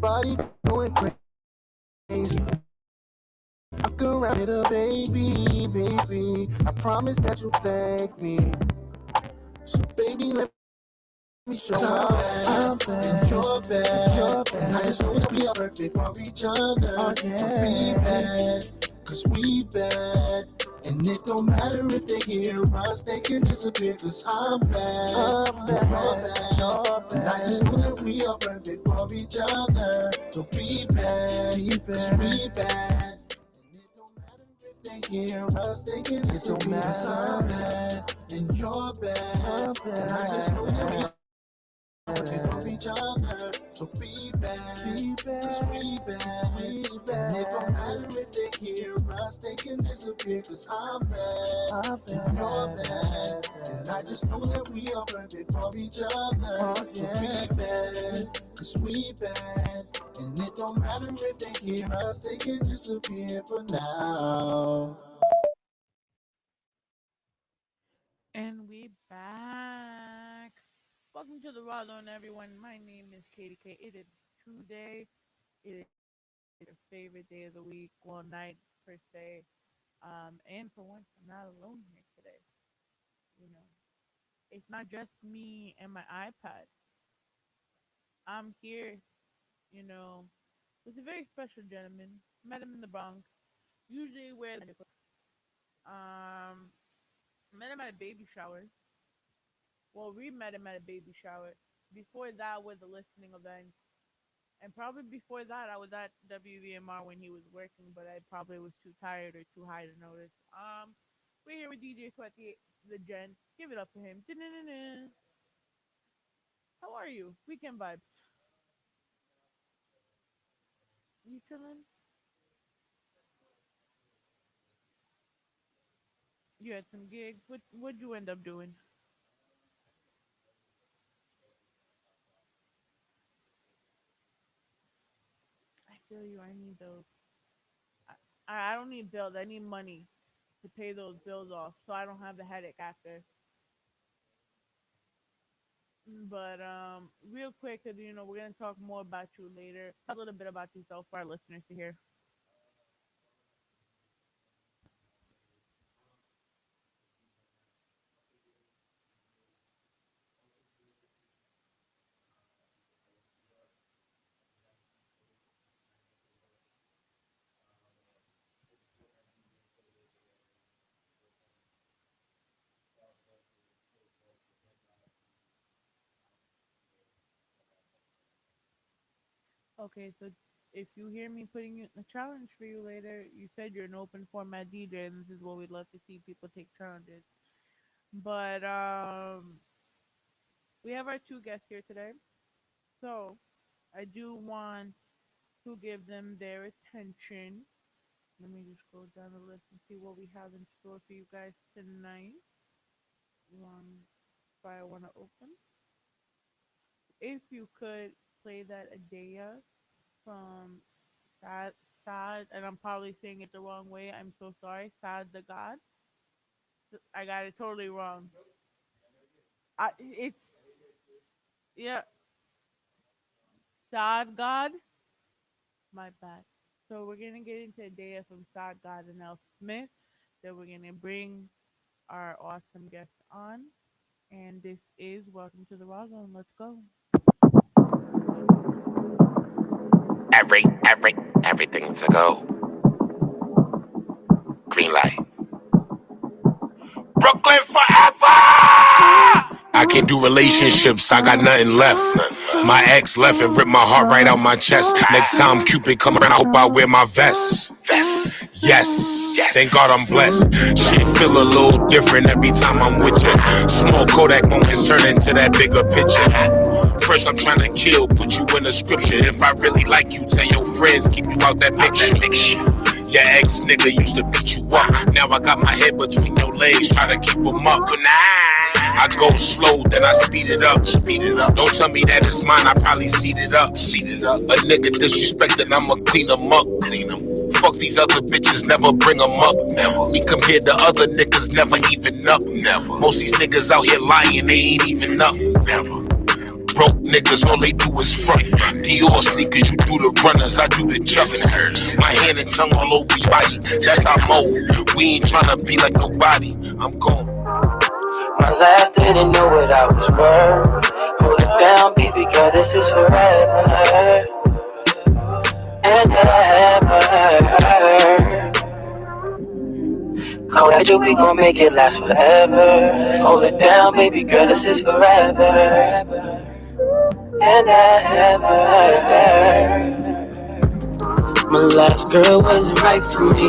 body going crazy. Fuck around with a baby. I promise that you'll thank me. So baby, let me show how I'm bad. You're bad. And I just know that we are perfect for each other. Oh, yeah. So be bad, cause we bad. And it don't matter if they hear us, they can disappear, cause I'm bad. You're bad. And I just know that we are perfect for each other. So be bad, cause we bad. And it don't matter if they hear us, they can disappear, cause I'm bad. And you're bad. And I just know that we are for each other, so be bad, cause we bad. And it don't matter if they hear us, they can disappear, cause I'm bad, and you're bad. And I just know that we are perfect for each other, so be bad, cause we bad. And it don't matter if they hear us, they can disappear for now. And we back. Welcome to the Rawrrzone, everyone. My name is Katie K. It is Tuesday. It is your favorite day of the week, well, night per se. And for once, I'm not alone here today. You know, it's not just me and my iPad. I'm here, you know, with a very special gentleman. Met him in the Bronx. Usually wears um met him at a baby shower. Well, we met him at a baby shower. Before that was a listening event. And probably before that, I was at WVMR when he was working, but I probably was too tired or too high to notice. We're here with DJ Sweat, the Gen. Give it up for him. Da-na-na-na. How are you? Weekend vibes. You chilling? You had some gigs. What'd you end up doing? I feel you. I need those. I don't need bills. I need money to pay those bills off, so I don't have the headache after. But real quick, 'cause we're gonna talk more about you later. A little bit about yourself for our listeners to hear. Okay, so if you hear me putting a challenge for you later, you said you're an open format DJ, and this is what we'd love to see people take challenges. But we have our two guests here today, so I do want to give them their attention. Let me just go down the list and see what we have in store for you guys tonight. One file I want to open. If you could play that Adea from Sad, Sad, and I'm probably saying it the wrong way. I'm so sorry. Sad the God. I got it totally wrong. It's yeah, Sad God. My bad. So we're gonna get into Adea from Sad God and L. Smith. Then we're gonna bring our awesome guest on, and this is Welcome to the Rawrrzone. Let's go. Everything's a go. Green light. Brooklyn forever! I can't do relationships, I got nothing left. My ex left and ripped my heart right out my chest. Next time Cupid come around, I hope I wear my vest. Yes, thank God I'm blessed. Shit feel a little different every time I'm with you. Small Kodak moments turn into that bigger picture. First I'm trying to kill, put you in the scripture. If I really like you, tell your friends, keep you out that mixture. Your ex nigga used to beat you up. Now I got my head between your legs, try to keep them up. Good night. I go slow, then I speed it up. Don't tell me that it's mine, I probably seed it up. A nigga disrespected, I'ma clean him up. Fuck these other bitches, never bring them up. Me compared to other niggas, never even up. Most these niggas out here lying, they ain't even up. broke niggas, all they do is front. Dior sneakers, you do the runners, I do the chucks. My hand and tongue all over your body, that's our mode. We ain't tryna be like nobody, I'm gone. My last didn't know what I was worth. Hold it down, baby girl, this is forever and ever. Kodak, we gon' make it last forever. Hold it down, baby girl, this is forever and ever. My last girl wasn't right for me.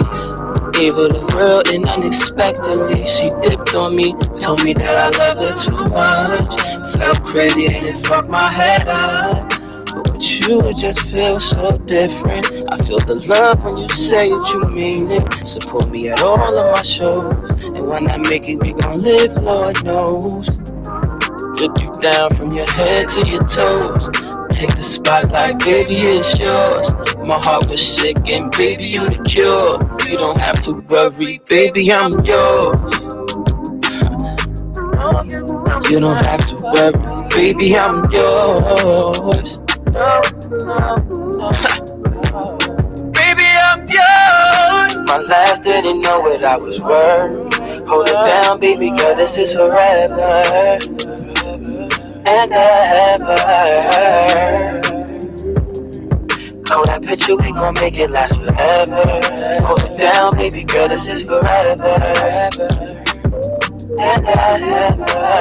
Gave her the world and unexpectedly she dipped on me. Told me that I loved her too much. Felt crazy and it fucked my head up. But with you it just feels so different. I feel the love when you say it, you mean it. Support me at all of my shows. And when I make it, we gon' live, Lord knows. Drip you down from your head to your toes. Take the spotlight, baby, it's yours. My heart was sick and baby, you the cure. You don't have to worry, baby, I'm yours. You don't have to worry, baby, I'm yours. Baby, I'm yours. My last didn't know what I was worth. Hold it down, baby girl, this is forever and ever. Hold that picture, we gon' make it last forever. Hold it down, baby girl, this is forever and ever.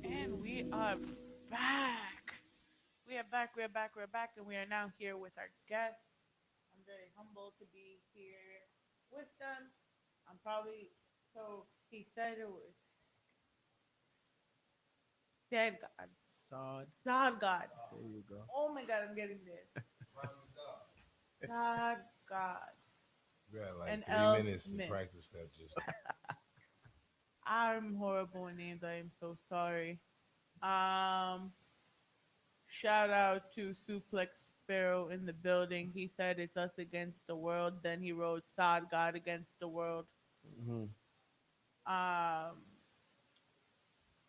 And we are back. We are back, we're back, we're back, and we are now here with our guests. I'm very humbled to be here with them. I'm probably, so he said it was dead God. Sod. God God. There you go. Oh my God, I'm getting this. God God. We got like And 3 minutes to Smith. practice that. Just I'm horrible with names. I am so sorry. Um, Shout out to Suplex Sparrow in the building. He said it's us against the world. Then he wrote Sod God against the world. Mm-hmm. Um,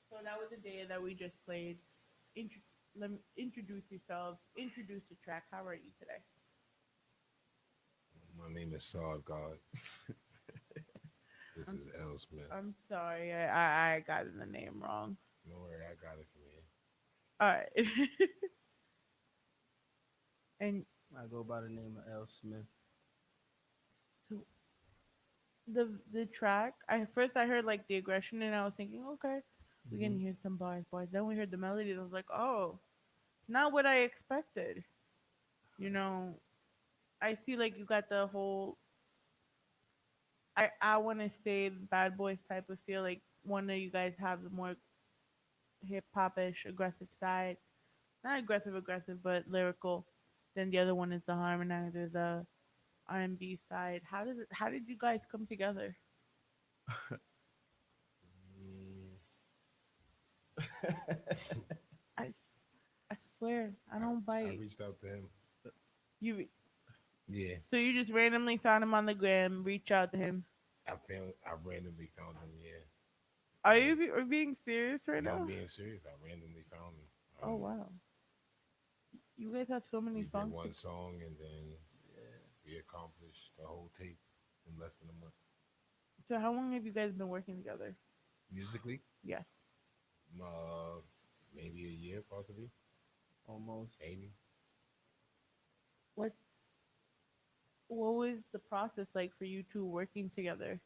so that was a day that we just played. Let me introduce yourselves. Introduce the track. How are you today? my name is Saul God. This I'm is L Smith. I'm sorry. I got the name wrong. No worry, I got it from here. All right. And I go by the name of L. Smith. so the track, I heard like the aggression and I was thinking, okay, we can Mm-hmm. hear some bars, boys. Then we heard the melody and I was like, oh, not what I expected. You know, I see like you got the whole I wanna say bad boys type of feel, like one of you guys have the more hip hop ish aggressive side. Not aggressive, but lyrical. Then the other one is the harmonizer, the R&B side. How did you guys come together? Mm, I, s- I swear, I don't I bite. reached out to him. You Yeah, So you just randomly found him on the gram, reach out to him. I randomly found him. Yeah, and Are you being serious right no, I'm now? being serious. I randomly found him. Oh wow, you guys have so many We did songs. one song and then we accomplished the whole tape in less than a month. So how long have you guys been working together? Musically, Yes. uh, maybe a year, possibly, Almost. maybe. What's what was the process like for you two working together?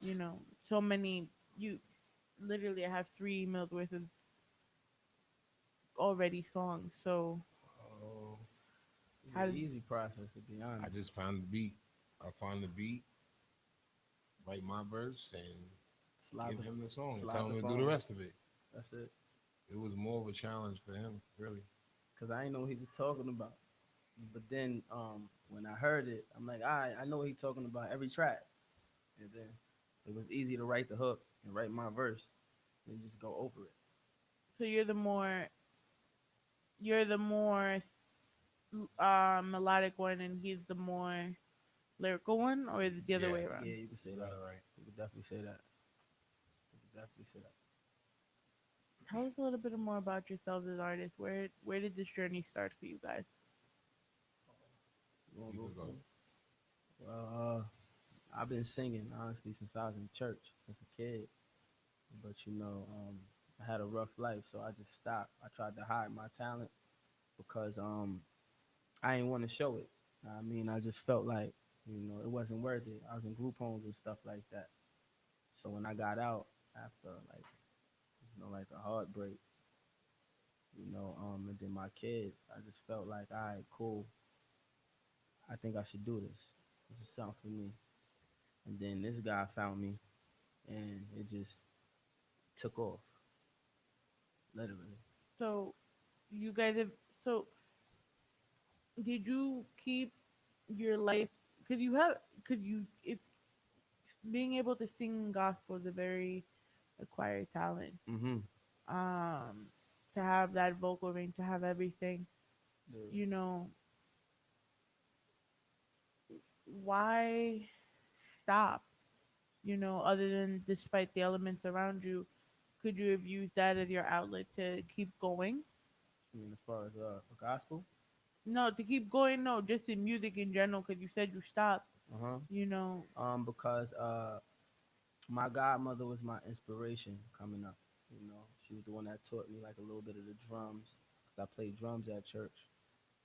You know, so many you literally I have 3 emails worth of already songs. So Oh, It's how an did easy process, to be I honest. just found the beat. I found the beat, write my verse, and Slide give the him the song and tell slide him the to do the phone. rest of it. That's it. It was more of a challenge for him, really. Cause I didn't know what he was talking about. But then when I heard it, I'm like, I know what he's talking about every track. And then it was easy to write the hook and write my verse and just go over it. so you're the more you're the more melodic one and he's the more lyrical one, or is it the other Yeah, way Yeah, around? you could say you got that. it right. You could definitely say that. You could definitely say that. Tell us a little bit more about yourselves as artists. Where did this journey start for you guys? You want to You go could go. first? Well, I've been singing honestly since I was in church, since a kid. But I had a rough life, so I just stopped. I tried to hide my talent because I didn't want to show it. I mean, I just felt like it wasn't worth it. I was in group homes and stuff like that. So when I got out after like a heartbreak, and then my kids, I just felt like, all right, cool. I think I should do this. This is something for me. And then this guy found me, and it just took off, literally. So you guys have so did you keep your life because you have because you if being able to sing gospel is a very acquired talent. Mm-hmm. Um, to have that vocal range, to have everything, Yeah. you know, why stop? You know, other than despite the elements around you, could you have used that as your outlet to keep going? I mean, as far as gospel, No, to keep going. No, just in music in general, because you said you stopped. uh-huh. You know, Because my godmother was my inspiration coming up. She was the one that taught me like a little bit of the drums, because I played drums at church,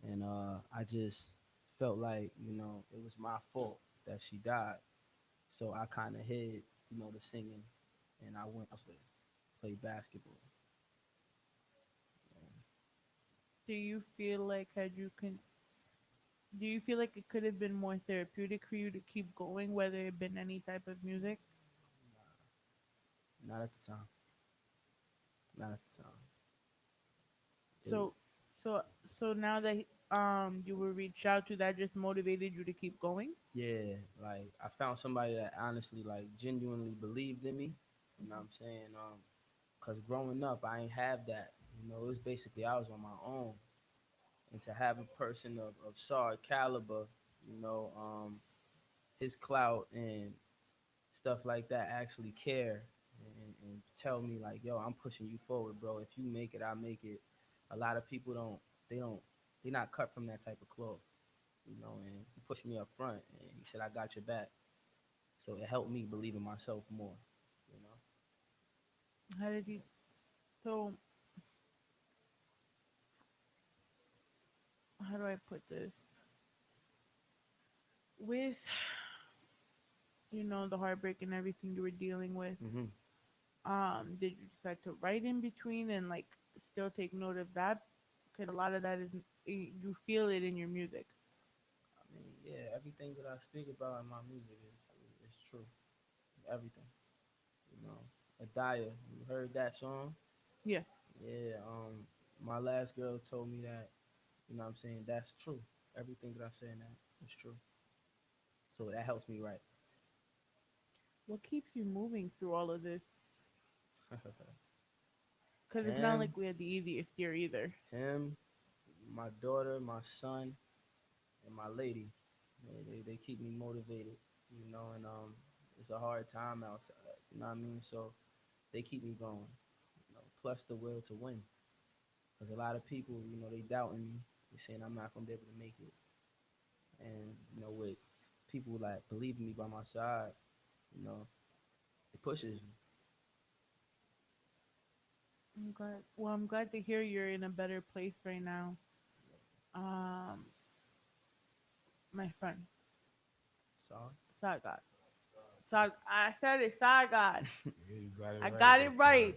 and I just felt like it was my fault that she died. So I kind of hid, the singing, and I went to play basketball. do you feel like had you can? Do you feel like it could have been more therapeutic for you to keep going, whether it been any type of music? Not at the time. Not at the time. It, So, so, so now that you were reached out to, that just motivated you to keep going. yeah, like I found somebody that honestly, like, genuinely believed in me. You know what I'm saying? Cause growing up, I ain't have that. It was basically I was on my own, and to have a person of Sard caliber, you know, um, his clout and stuff like that actually care and tell me like, yo, I'm pushing you forward, bro. If you make it, I make it. A lot of people don't they're not cut from that type of cloth, and he pushed me up front and he said, I got your back. So it helped me believe in myself more, you know. How did you? So, how do I put this? With the heartbreak and everything you were dealing with, Hmm. did you decide to write in between and like still take note of that? Because a lot of that is you feel it in your music. I mean, yeah, everything that I speak about in my music is true. Everything, you know. Adaya, you heard that song? Yeah. Yeah, my last girl told me that, what I'm saying, that's true. Everything that I say in that is true. So that helps me write. What keeps you moving through all of this? Because it's not him, like we had the easiest year either. him, my daughter, my son, and my lady. They keep me motivated, and it's a hard time outside, you know what I mean? So they keep me going, plus the will to win. Because a lot of people, they doubting me. They saying I'm not going to be able to make it. And, with people like believing me by my side, you know, it pushes me. I'm glad. Well, I'm glad to hear you're in a better place right now. Um, my friend, So, Sagat. Sag. I said it, Sagat. Yeah, you got it I right got it this time. right.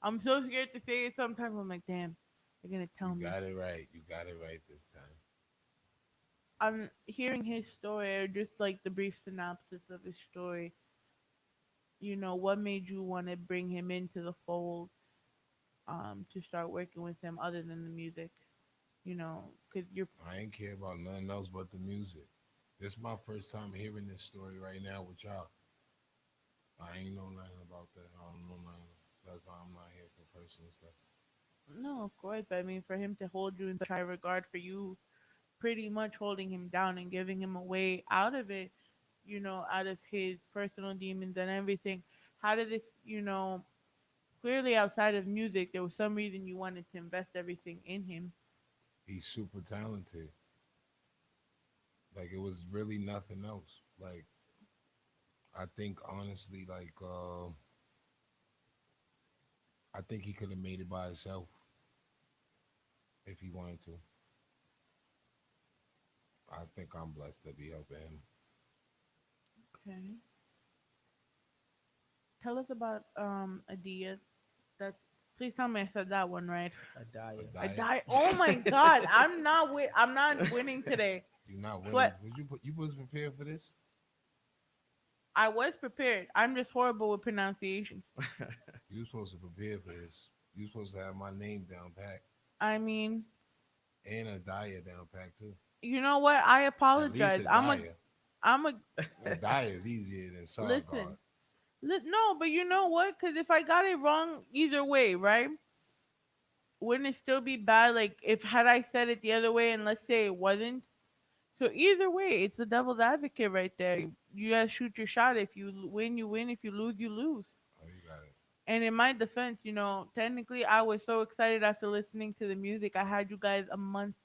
I'm so scared to say it sometimes. I'm like, damn, they're gonna You tell me. got it right. You got it right this time. I'm hearing his story, or just like the brief synopsis of his story. What made you want to bring him into the fold, to start working with him other than the music? Because you're I ain't care about nothing else but the music. This is my first time hearing this story right now with y'all. I ain't know nothing about that. I don't know nothing. That's why I'm not here for personal stuff. No, of course. But I mean, for him to hold you in such high regard, for you pretty much holding him down and giving him a way out of it, out of his personal demons and everything. How did this, clearly outside of music, there was some reason you wanted to invest everything in him. He's super talented. Like it was really nothing else. Like I think honestly, I think he could have made it by himself if he wanted to. I think I'm blessed to be helping him. Okay. Tell us about Adia. That's Please tell me I said that one right. A Adaya. I diet. die. Oh my God, I'm not winning today. You're not winning. Sweat. You was prepared for this? I was prepared. I'm just horrible with pronunciations. You was supposed to prepare for this. You was supposed to have my name down pat I mean, and a diet down pat too. you know what? I At least apologize. a diet. I'm a A diet is easier than Sargard. listen. No, but you know what? Because if I got it wrong either way, right? Wouldn't it still be bad? Like if had I said it the other way, and let's say it wasn't. So either way, it's the devil's advocate right there. You gotta shoot your shot. If you win, you win. If you lose, you lose. Oh, you got it. And in my defense, technically, I was so excited after listening to the music. I had you guys a month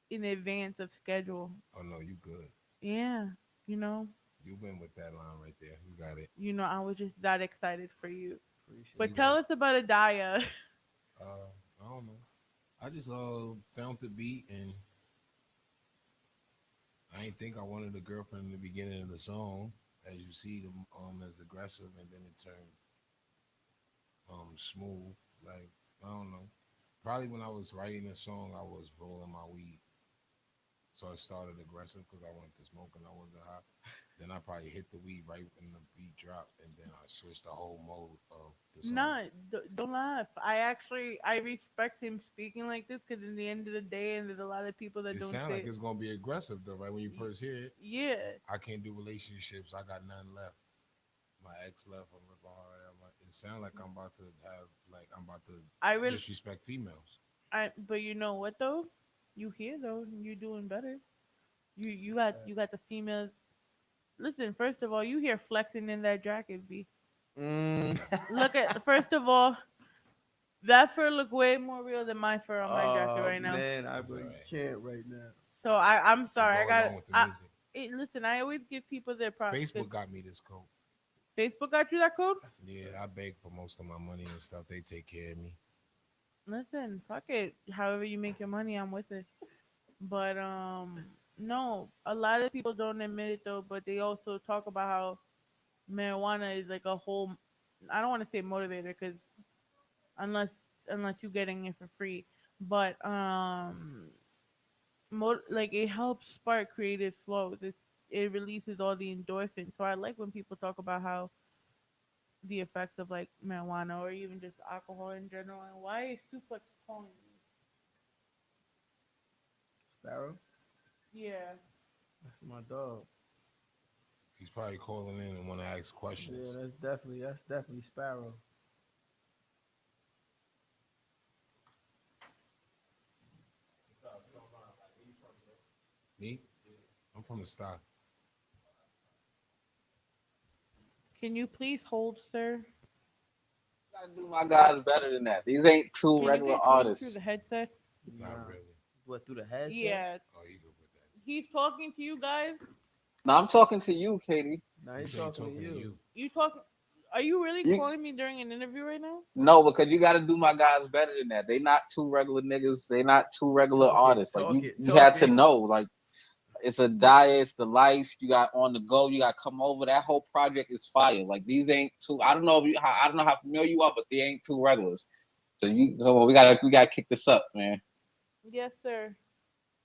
in advance of schedule. Oh no, you good. Yeah, you know, You win with that line right there. You got it. I was just that excited for you. You But Appreciate got tell it. us about Adaya. I don't know. I just found the beat and I ain't think I wanted a girlfriend in the beginning of the song. As you see, the as aggressive, and then it turned smooth. Like I don't know. Probably when I was writing the song, I was rolling my weed, so I started aggressive because I wanted to smoke and I wasn't hot. Then I probably hit the weed right when the beat dropped, and then I switched the whole mode of the song. Nah, don't laugh. I respect him speaking like this because in the end of the day, and there's a lot of people that It don't sounds like say, it's gonna be aggressive though, right when you first hear it. yeah. I can't do relationships. I got nothing left. My ex left. I'm ripping hard. It sounds like I'm about to have like I'm about to I really, disrespect females. but you know what though? You here though, and you're doing better. You got the females. Listen, first of all, you here flexing in that jacket, B. Mm. Look at first of all, that fur look way more real than my fur on my jacket Oh right now. man, I It's all really right. can't right now. So I'm It sorry. go along with the music. Listen, I always give people their props. 'Cause Facebook got me this coat. Facebook got you that code. Yeah, I beg for most of my money and stuff. They take care of me. Listen, fuck it. However you make your money, I'm with it. But no, a lot of people don't admit it though. But they also talk about how marijuana is like a whole. I don't want to say motivator because unless you're getting it for free, but like it helps spark creative flow. It releases all the endorphins. So I like when people talk about how the effects of like marijuana or even just alcohol in general. And why is Super calling me? Sparrow, Yeah. that's my dog. He's probably calling in and want to ask Yeah, questions. that's definitely Sparrow. Me? I'm from the stock. Can you please hold, sir? Gotta do my guys better than that. These ain't two Can you regular get closer to the artists. headset? Not Nah, really. what through the headset? Yeah. Oh, you can put that. He's talking to you guys. Now I'm talking to you, Katie. Nah, He he's say he talking to talking to you. you. You talking? Are you really You calling me during an interview right now? no, because you gotta do my guys better than that. They not two regular niggas. They not two regular Talk it, artists. Like talk you, it, you talk had to it. know. Like it's a diet. It's the life. You got on the go. You got come over. That whole project is fire. Like these ain't two. I don't know if you. I don't know how familiar you are, but they ain't two regulars. So you come on. We gotta kick this up, man. Yes, sir.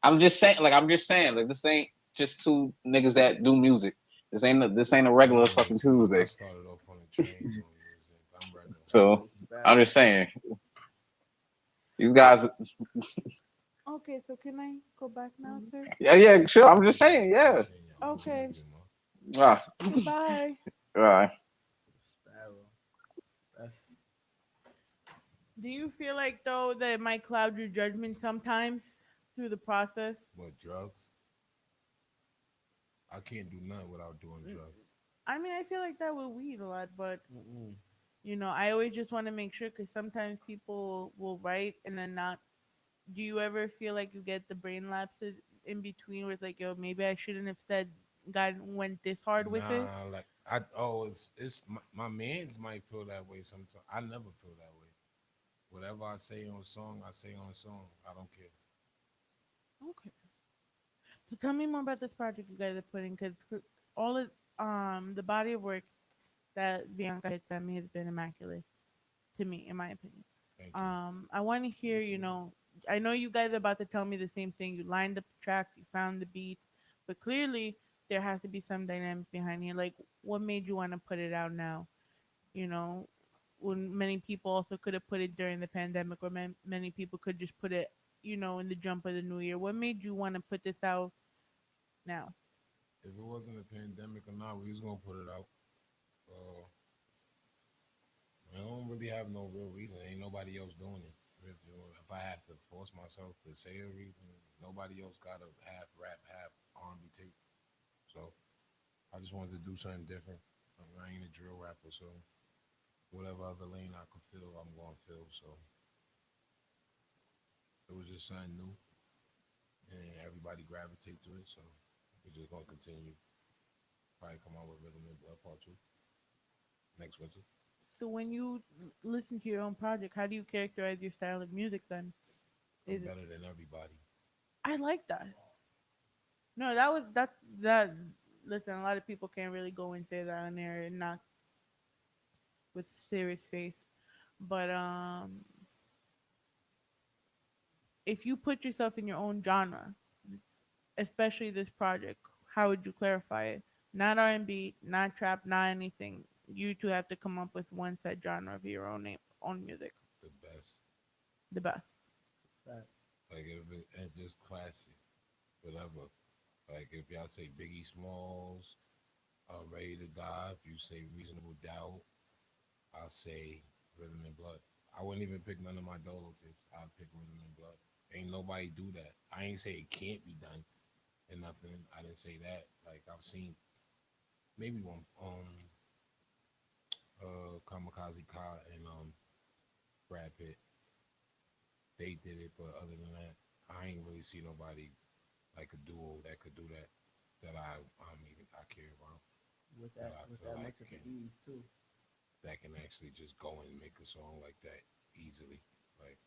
I'm just saying. Like I'm just saying. Like this ain't just two niggas that do music. This ain't a I'm regular regular fucking too. I Tuesday. started off on the train doing music. I'm regular. So Definitely I'm Sparrow. just saying. You guys, Okay, so can I go back now, sir? yeah, yeah, sure. I'm just saying, I'm yeah. saying y'all Okay. music, man. Ah, Goodbye. right. Sparrow. That's Do you feel like though that it might cloud your judgment sometimes through the process? What drugs? I can't do nothing without doing Mm, drugs. I mean, I feel like that with weed a lot, but Mm-mm. I always just want to make sure because sometimes people will write and then not. Do you ever feel like you get the brain lapses in between where it's like, yo, maybe I shouldn't have said God went this hard with it? Nah, like it's my man's might feel that way sometimes. I never feel that way. Whatever I say on song, I say on song. I don't care. Okay. So tell me more about this project you guys are putting because all of the body of work that Bianca had sent me has been immaculate to me, in my opinion. Thank you. I want to hear, Appreciate it. I know you guys are about to tell me the same thing. You lined up the tracks, you found the beats, but clearly there has to be some dynamic behind it. Like, what made you want to put it out now? You know, when many people also could have put it during the pandemic, or many people could just put it, in the jump of the new year. What made you want to put this out now? If it wasn't a pandemic or not, we was gonna put it out. Uh, I don't really have no real reason. Ain't nobody else doing it. If I have to force myself to say a reason, nobody else got a half rap, half R&B tape. So I just wanted to do something different. I ain't a drill rapper, so whatever other lane I could fill, I'm going to fill. So it was just something new, and everybody gravitate to it. So we're just gonna continue. Probably come out with Rhythm and Blood Part Two next winter. So when you listen to your own project, how do you characterize your style of music then? I'm Is it, better than everybody. I like that. No, that's that. Listen, a lot of people can't really go and say that on there and not with serious face. But if you put yourself in your own genre, especially this project, how would you clarify it? Not R&B, not trap, not anything. You two have to come up with one set genre of your own name, own music, The best. the best. Fact. Like if it and just classic, whatever. Like if y'all say Biggie Smalls, Ready to Die. If you say Reasonable Doubt, I'll say Rhythm and Blood. I wouldn't even pick none of my Dolo tips. I'd pick Rhythm and Blood. Ain't nobody do that. I ain't say it can't be done and nothing. I didn't say that. Like I've seen maybe one Kamikaze Ka and Brad Pitt. They did it, but other than that, I ain't really see nobody like a duo that could do that. That I care about. With That that, I with feel that like much of an can ease too. that can actually just go and make a song like that easily. Like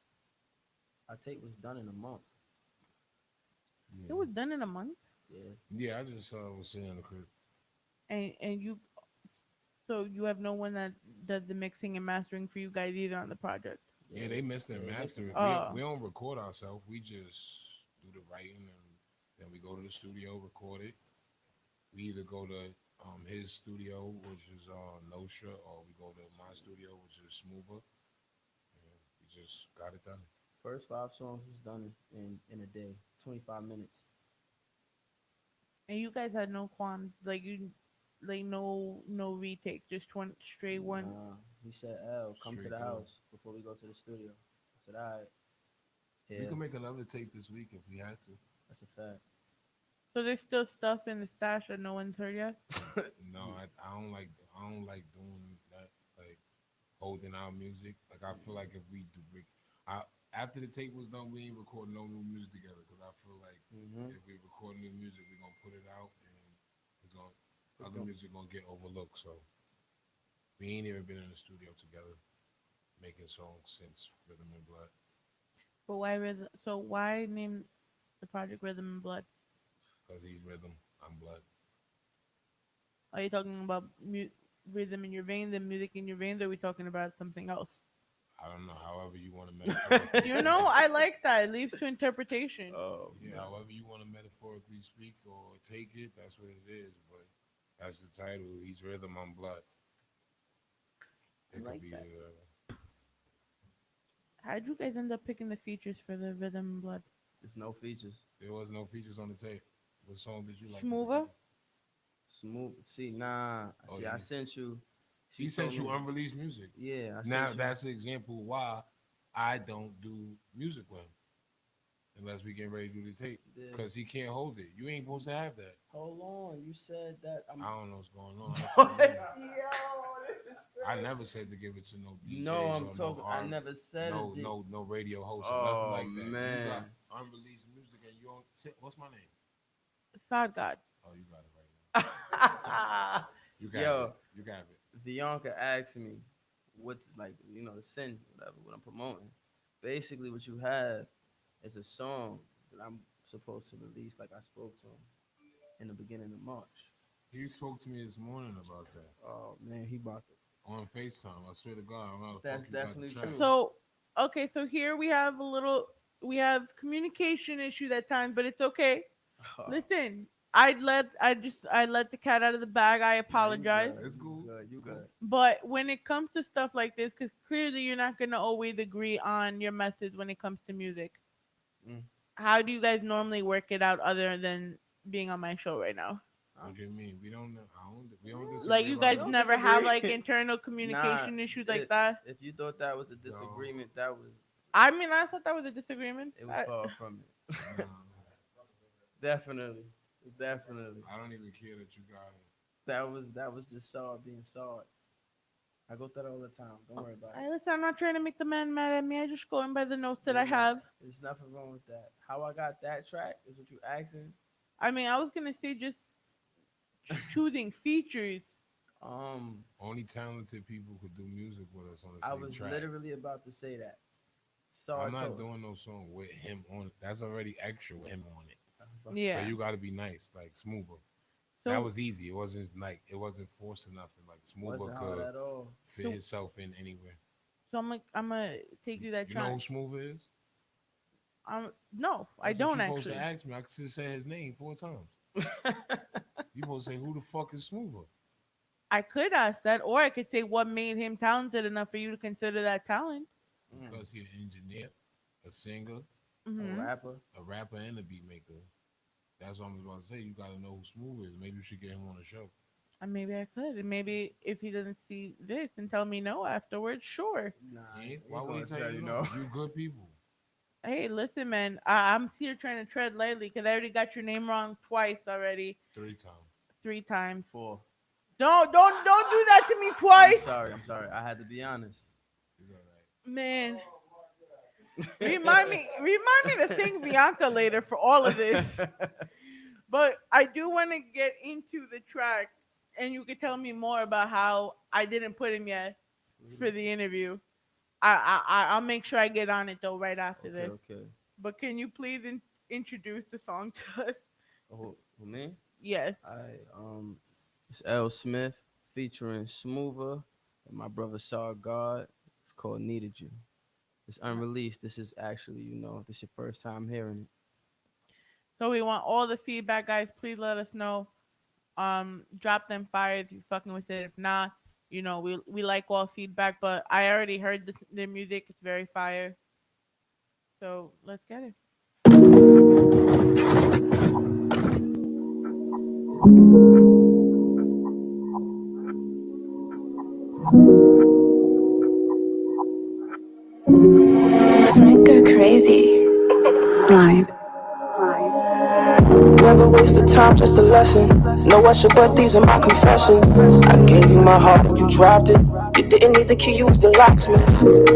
Our tape was done in a month. It yeah, was done in a month, Yeah. yeah. I just was sitting in the crib. and so you have no one that does the mixing and mastering for you guys either on the project. Yeah, Yeah. they missed and Yeah. They mixed mastered and it. mastered. We Oh, don't record ourselves. We just do the writing and then we go to the studio, record it. We either go to his studio, which is Nosha, or we go to my studio, which is Smoother. And we just got it done. First 5 songs was done in a day, 25 minutes. and you guys had no qualms, like like no retakes, just one straight one. Nah, he said, "L, come to Straight the through. house before we go to the studio." I said, "All right, We yeah, can make another tape this week if we had to. that's a fact." So there's still stuff in the stash that no one's heard yet. No, I don't like doing that. Like holding our music. Like I feel like if we do, I after the tape was done, we ain't recording no new music together because I feel like Mm-hmm. if we record new music, we're gonna put it out and it's gonna It's other going music gonna get overlooked. So we ain't even been in the studio together making songs since Rhythm and Blood But why rhythm? So why name the project Rhythm and Blood? because he's rhythm, I'm blood. Are you talking about rhythm in your veins and music in your veins? Or are we talking about something else? I don't know. However you want to metaphorically You speak know, it. I like that. It leaves to interpretation. Oh Yeah, man. however you want to metaphorically speak or take it, that's what it is. But that's the title. He's rhythm, I'm blood. I It could like be that. How'd you guys end up picking the features for the Rhythm and Blood? There's no features. there was no features on the tape. What song did you like? Smoother? Smooth. See, nah. Oh, See, I sent you. he She told sent me. you unreleased music. Yeah, I Now sent you. that's an example why I don't do music with him unless we get ready to do the tape because he can't hold it. You ain't supposed to have that. Hold on, you said that. I don't know what's going on. I never said to give it to no DJs No, I'm or talking. no I never said no radio host or nothing like that. Man. You got unreleased music and you don't. What's my name? Sod God. Oh, you got it right now. You got Yo, it. You got it. Bianca asked me, "What's like the sin whatever what I'm promoting?" Basically, what you have is a song that I'm supposed to release. Like I spoke to him in the beginning of March. He spoke to me this morning about that. Oh man, he about to. On FaceTime. I swear to God. I don't know how the That's fuck you got definitely the track. true. So, okay, so here we have we have communication issues at times, but it's okay. Listen, I let the cat out of the bag. I apologize. It's cool. You good. But when it comes to stuff like this, because clearly you're not gonna always agree on your message when it comes to music. Mm. How do you guys normally work it out other than being on my show right now? What do you mean? We don't disagree. Like you guys about never that. have like internal communication issues like that? If you thought that was a disagreement, that was. I mean, I thought that was a disagreement. It was far from it. Nah, Definitely. I don't even care that you got it. That was just Saw being Saw. I go through that all the time. Don't worry about it. Listen, I'm not trying to make the man mad at me. I just going by the notes that I have. There's nothing wrong with that. How I got that track is what you asking. I mean, I was gonna say just choosing features. Only talented people could do music with us on the I same was track. literally about to say that. So I'm not doing no song with him on it. That's already extra with him on it. Yeah. So you got to be nice, like Smoother. So, that was easy. It wasn't forced or nothing. Like Smoother wasn't hard could at all. fit himself in anywhere. So I'm gonna take you that You track. know who Smoother is? No, I don't You're supposed actually. to ask me. I could say his name 4 times. You supposed to say who the fuck is Smoother? I could ask that, or I could say what made him talented enough for you to consider that talent. Because he's an engineer, a singer, Mm-hmm. A rapper, and a beat maker. That's what I was about to say. You got to know who Smooth is. Maybe you should get him on the show. And maybe I could. And maybe if he doesn't see this and tell me no afterwards, sure. Nah, Why would he tell you no? You good people. Hey, listen, man. I'm here trying to tread lightly because I already got your name wrong twice already. 3 times. 3 times. 4. Don't do that to me twice. I'm sorry. I had to be honest. You all right. Man. Remind me to thank Bianca later for all of this. But I do want to get into the track, and you could tell me more about how I didn't put him yet for the interview. I'll make sure I get on it though right after this. Okay. But can you please introduce the song to us? Oh, me? Yes. It's L. Smith featuring Smoother and my brother Saw God. It's called Needed You. It's unreleased. This is actually, this is your first time hearing it. So we want all the feedback, guys. Please let us know. Drop them fires if you fucking with it. If not, we like all feedback. But I already heard the music. It's very fire. So let's get it. Frank go crazy. Blind. Never waste the time, just a lesson. No usher, but these are my confessions. I gave you my heart and you dropped it. You didn't need the key, you was the locksmith.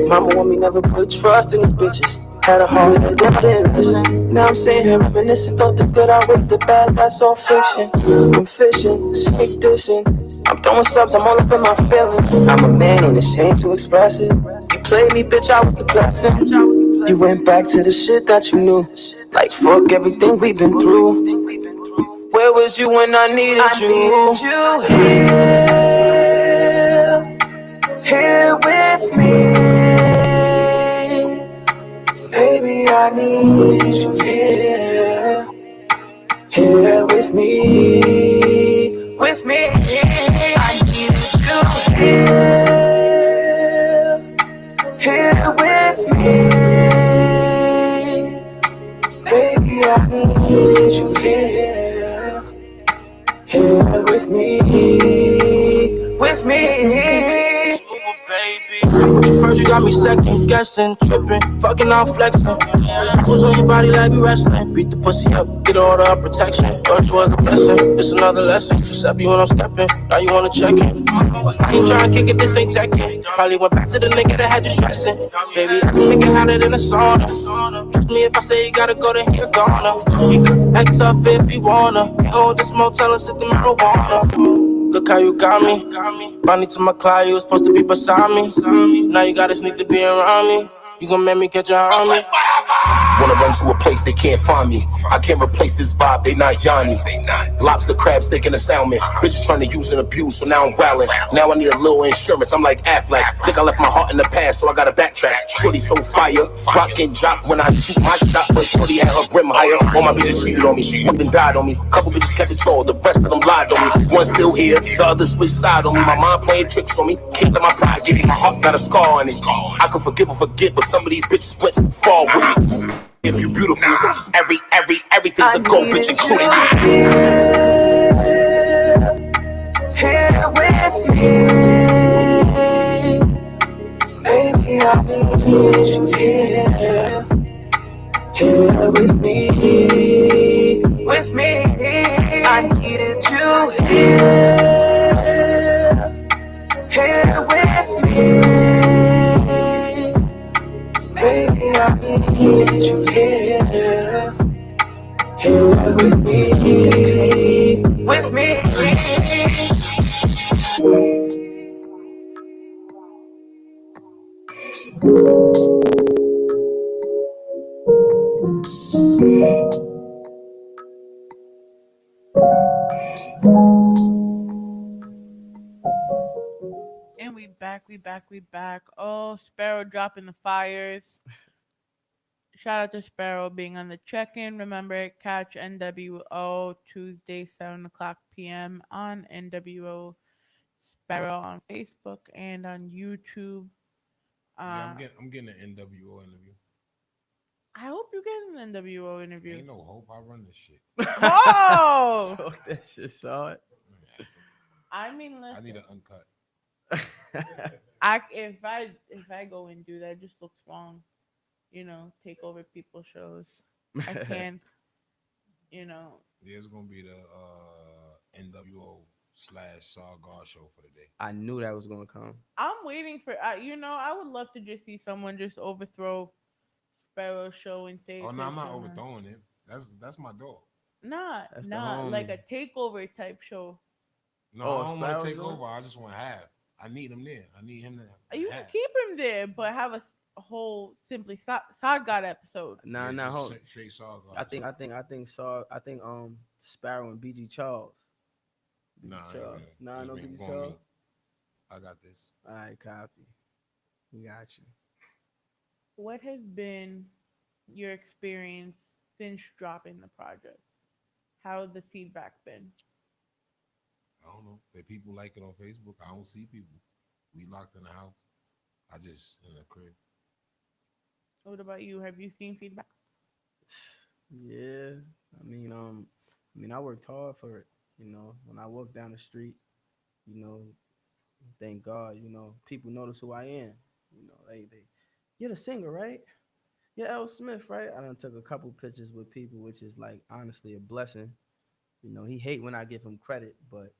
Mama want me never put trust in these bitches. Had a hard head, I didn't listen. Now I'm sitting here reminiscing. Thought the good outweighed the bad, that's all fiction. I'm fishing, sneak dishing. I'm throwing subs, I'm all up in my feelings. I'm a man, ain't ashamed to express it. You played me, bitch, I was the blessing. You went back to the shit that you knew. Like fuck everything we've been through. Where was you when I needed you? Here with me. Baby, I need you here. Here with me. With me. I need you here with me. Baby, I need you here. Here with me. With me. Baby. First you got got me second guessing, tripping, fucking out flexing. Who's on your body like you wrestling? Beat the pussy up, get all the protection. Thought you was a blessing, it's another lesson. Step you when I'm stepping, now you wanna check it. I ain't tryna kick it, this ain't teching. Probably went back to the nigga that had you stressing. Baby, I can make it hotter than a sauna. Trust me if I say you gotta go, then you're gonna. Act tough if you wanna. Can't hold this motel and sit the marijuana. Look how you got me. Money to my client, you was supposed to be beside me. Now you gotta sneak to be around me. You gon' make me catch your army. Wanna run to a place they can't find me. I can't replace this vibe, they not Yanni. Lobster, crab, steak, and a salmon. Bitches trying to use and abuse, so now I'm wildin'. Now I need a little insurance, I'm like Affleck. Think I left my heart in the past, so I gotta backtrack. Shorty so fire, rock and jock when I shoot my shot. But Shorty had her rim higher. All my bitches cheated on me, one then died on me. Couple bitches kept it tall, the rest of them lied on me. One still here, the other switch side on me. My mind playing tricks on me, can't let my pride get me. My heart got a scar on it. I could forgive or forget, but some of these bitches went too far with me. If you beautiful, everything's a gold bitch, including you. Here with me, baby, I need you here. Here with me, I needed you here with me, baby, I needed you here with me. And we back. Oh, Sparrow dropping the fires. Shout out to Sparrow being on the check-in. Remember, catch NWO Tuesday, 7 o'clock p.m. on NWO Sparrow on Facebook and on YouTube. Yeah, Uh, I'm getting an NWO interview. I hope you get an NWO interview. Ain't no hope. I run this shit. Oh, Talk that shit, saw it. I mean, I need listen. an uncut. If I go and do that, it just looks wrong. Take over people's shows. I can't. You know, Yeah, it's gonna be the NWO / Sargar show for the day. I knew that was gonna come. I'm waiting for. I would love to just see someone just overthrow Sparrow show and say Oh it's no, his I'm not show now. overthrowing it. That's my dog. Nah, That's the nah, like homie. a takeover type show. No, Oh, I don't want to Sparrow's take doing? over. I just want to have. I need him there. I need him to You can have. keep him there, but have a whole simply Sod God episode. Nah, Yeah, nah, just hold. straight Sargar. Sparrow and BG Charles. BG Nah, I ain't Charles. good. Nah, Just no me. I'm BG going Charles. me. I got this. All right, copy. We got you. What has been your experience since dropping the project? How has the feedback been? I don't know. If people like it on Facebook, I don't see people. We locked in the house. I just in the crib. What about you? Have you seen feedback? Yeah, I worked hard for it. When I walk down the street, you know, thank God, people notice who I am. They, you're the singer, right? Yeah, L. Smith, right? I done took a couple pictures with people, which is like honestly a blessing. He hate when I give him credit, but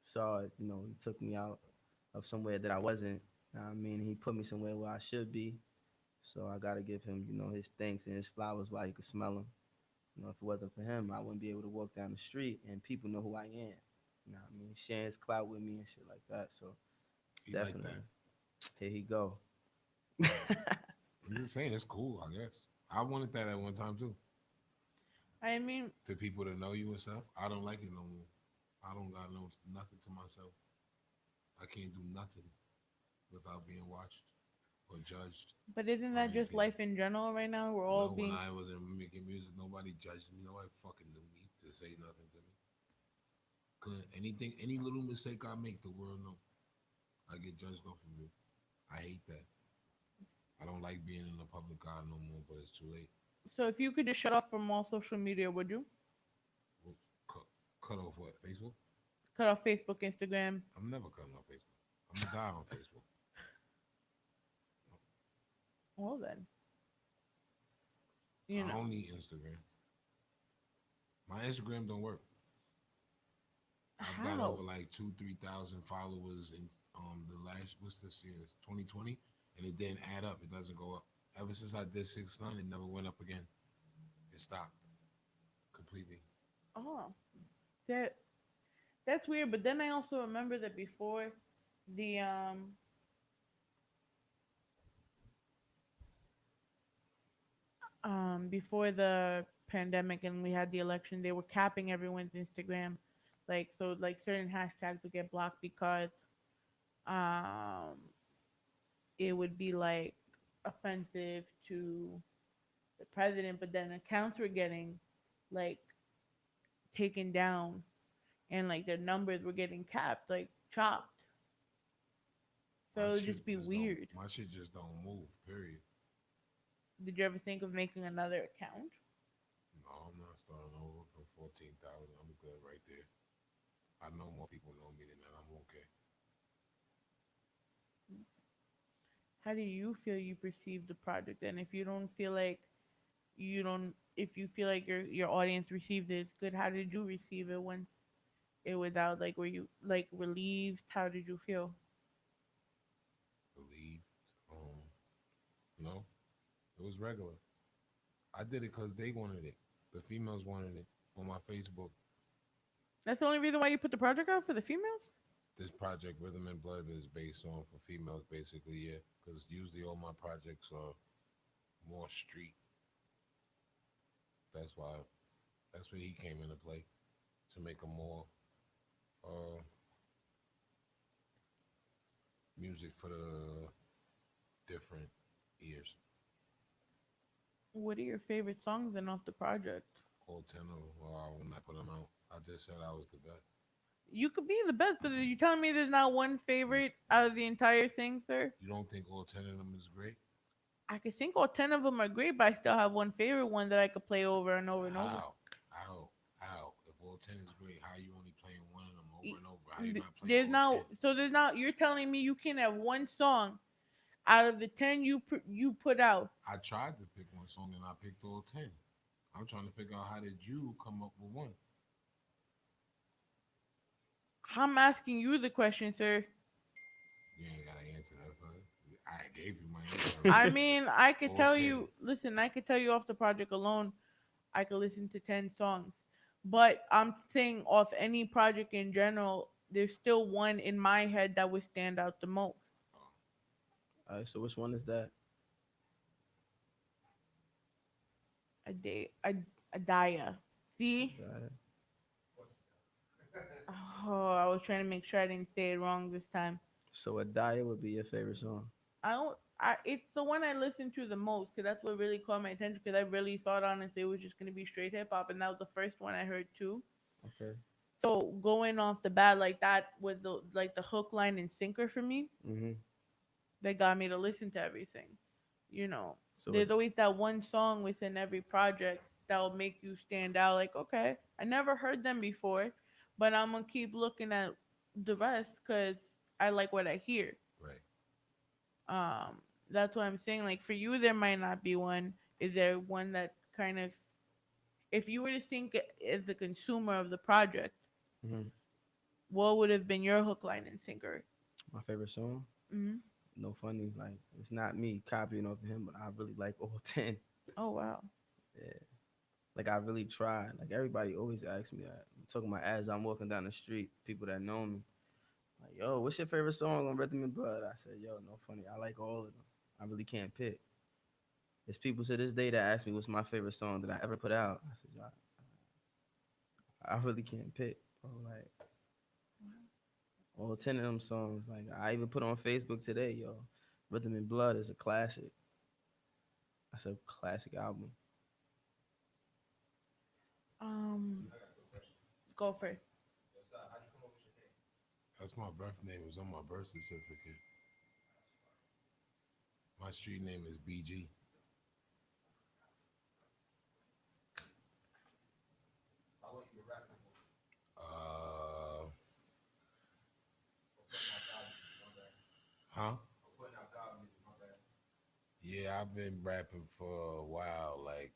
saw it. He took me out of somewhere that I wasn't. He put me somewhere where I should be. So I gotta give him, his thanks and his flowers while you could smell them. If it wasn't for him, I wouldn't be able to walk down the street and people know who I am. Sharing his clout with me and shit like that. So He definitely, like that. here he go. I'm just saying it's cool. I guess I wanted that at one time too. I mean, To people to know you and stuff. I don't like it no more. I don't got nothing to myself. I can't do nothing without being watched or judged but isn't or that just anything. life in general right now? We're all No, when being. I was in making music, nobody judged me. Nobody fucking knew me to say nothing to me. Anything, any little mistake I make, the world know. I get judged off of it. I hate that. I don't like being in the public eye no more, but it's too late. So if you could just shut off from all social media, would you? Well, cut off what? Facebook? Cut off Facebook, Instagram. I'm never cutting off Facebook. I'm gonna die on Facebook. Well then, I you know don't need Instagram. My Instagram don't work. I've got how. over like 2, 3 thousand followers in the last what's this year? 2020, and it didn't add up. It doesn't go up. Ever since I did 6 9, it never went up again. It stopped completely. Oh, that that's weird. But then I also remember that before the before the pandemic and we had the election, they were capping everyone's Instagram, like so like certain hashtags would get blocked because um it would be like offensive to the president, but then accounts were getting like taken down and like their numbers were getting capped, like chopped. So it My would shit just be just don't. weird. My shit just don't move. Period. Did you ever think of making another account? No, I'm not starting over from 14,000. I'm good right there. I know more people know me than that. I'm okay. How do you feel you perceive the project? And if you don't feel like you don't, if you feel like your audience received it, it's good. How did you receive it once it was out? Like, were you like relieved? How did you feel? Believe. Um, no, it was regular. I did it because they wanted it. The females wanted it on my Facebook. That's the only reason why you put the project out for the females. This project, Rhythm and Blood, is based on for females, basically, yeah. Because usually all my projects are more street. That's why. That's where he came into play to make a more uh, music for the different ears. What are your favorite songs then off the project? All 10 of them. Well, when I put them out, I just said I was the best. You could be the best, but are you telling me there's not one favorite out of the entire thing, sir? You don't think all 10 of them is great? I could think all 10 of them are great, but I still have one favorite one that I could play over and over and over. How? How? If all 10 is great, how you only playing one of them over and over? How you not playing There's all 10? now, so there's now, you're telling me you can have one song out of the 10 you put out. I tried to pick one song and I picked all 10. I'm trying to figure out how did you come up with one? I'm asking you the question, sir. You ain't got to answer that, son. I gave you my answer I already. mean, I could All tell 10. you, listen, I could tell you off the project alone, I could listen to 10 songs. But I'm saying off any project in general, there's still one in my head that would stand out the most. All right, so which one is that? A day, a Daya. See? Got it. Oh, I was trying to make sure I didn't say it wrong this time. So a diet would be your favorite song. I don't. It's the one I listen to the most because that's what really caught my attention. Because I really thought honestly it was just gonna be straight hip hop, and that was the first one I heard too. Okay. So going off the bat like that was the like the hook, line, and sinker for me Mm-hmm. that got me to listen to everything. You know, So there's always that one song within every project that will make you stand out. Like, okay, I never heard them before, but I'm gonna keep looking at the rest because I like what I hear. Right. That's what I'm saying. Like for you, there might not be one. Is there one that kind of, if you were to think as the consumer of the project, hmm what would have been your hook, line, and sinker? my favorite song. Hmm. No funny, like it's not me copying off of him, but I really like all 10. Oh wow. Yeah. Like I really tried. Like everybody always asks me that. I'm talking about as I'm walking down the street, people that know me, like, yo, what's your favorite song on Rhythm and Blood? I said, yo, no funny. I like all of them. I really can't pick. There's people to this day that ask me what's my favorite song that I ever put out. I said, yo, I really can't pick. Bro. Like all 10 of them songs. Like I even put on Facebook today, yo. Rhythm and Blood is a classic. That's a classic album. Um, go for it. That's my birth name. It was on my birth certificate. My street name is BG. Uh, huh? Yeah, Yeah, I've been rapping for a while. Like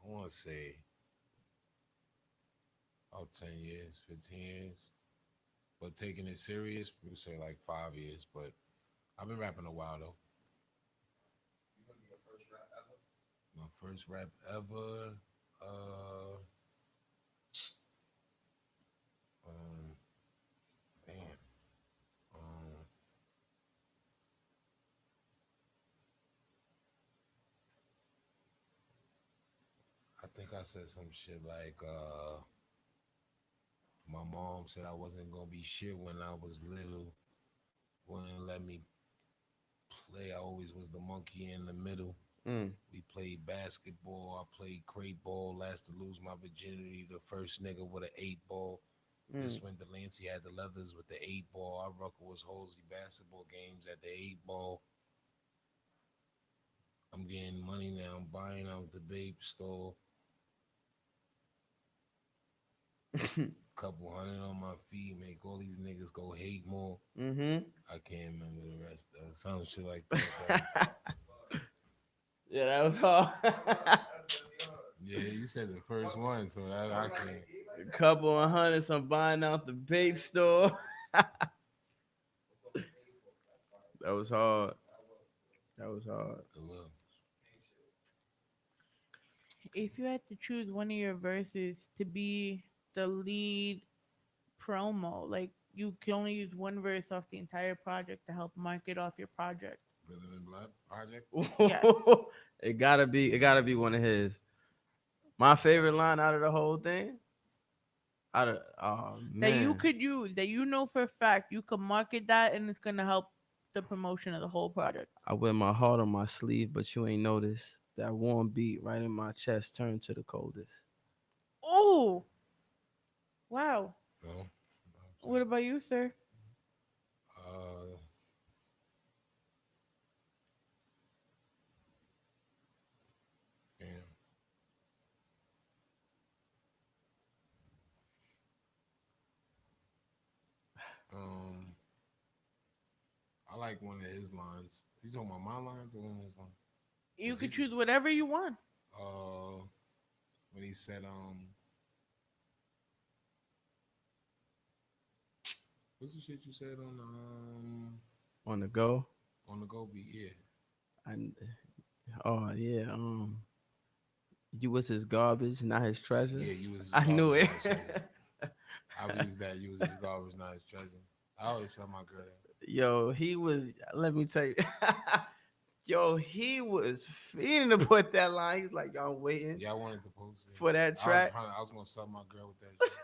I want to say about 10 years, 15 years. But taking it serious, we would say like 5 years. But I've been rapping a while though. My first rap ever. Uh, um, damn. Um, I think I said some shit like, my mom said I wasn't gonna be shit when I was little. Wouldn't let me play. I always was the monkey in the middle. Mm, We played basketball. I played crate ball. Last to lose my virginity. The first nigga with an 8 ball. mm. This when Delancey had the leathers with the 8 ball. I ruckle was Halsey basketball games at the 8 ball. I'm getting money now. I'm buying out the babe store. Couple hundred on my feet. Make all these niggas go hate more. Mm-hmm. I can't remember the rest of it. Some shit like that. Yeah, that was hard. Yeah, you said the first one, so that I can't. A couple of hundreds, I'm buying out the vape store. That was hard. That was hard. Look, If you had to choose one of your verses to be the lead promo, like you can only use one verse off the entire project to help market off your project. Rhythm and Blood Project. Yes. It gotta be one of his. My favorite line out of the whole thing. Oh That you man, could use, that you know for a fact you could market that and it's gonna help the promotion of the whole project. I wear my heart on my sleeve, but you ain't noticed that warm beat right in my chest turned to the coldest. Oh, wow. No. What about you, sir? Uh, damn. Um, I like one of his lines. You talking about my lines or one of his lines? You Was could he? choose whatever you want. Uh, when he said, what's the shit you said On the go. on the go beat? Yeah. I, oh yeah. You was his garbage, not his treasure. Yeah, you was his I knew garbage, it. not his treasure. I use that. You was his garbage, not his treasure. I always tell my girl that. Yo, he was. Let me tell you. Yo, he was feeding to put that line. He's like, "Yo, I'm waiting Yeah, I wanted to post it. for that track." I was gonna sub my girl with that shit.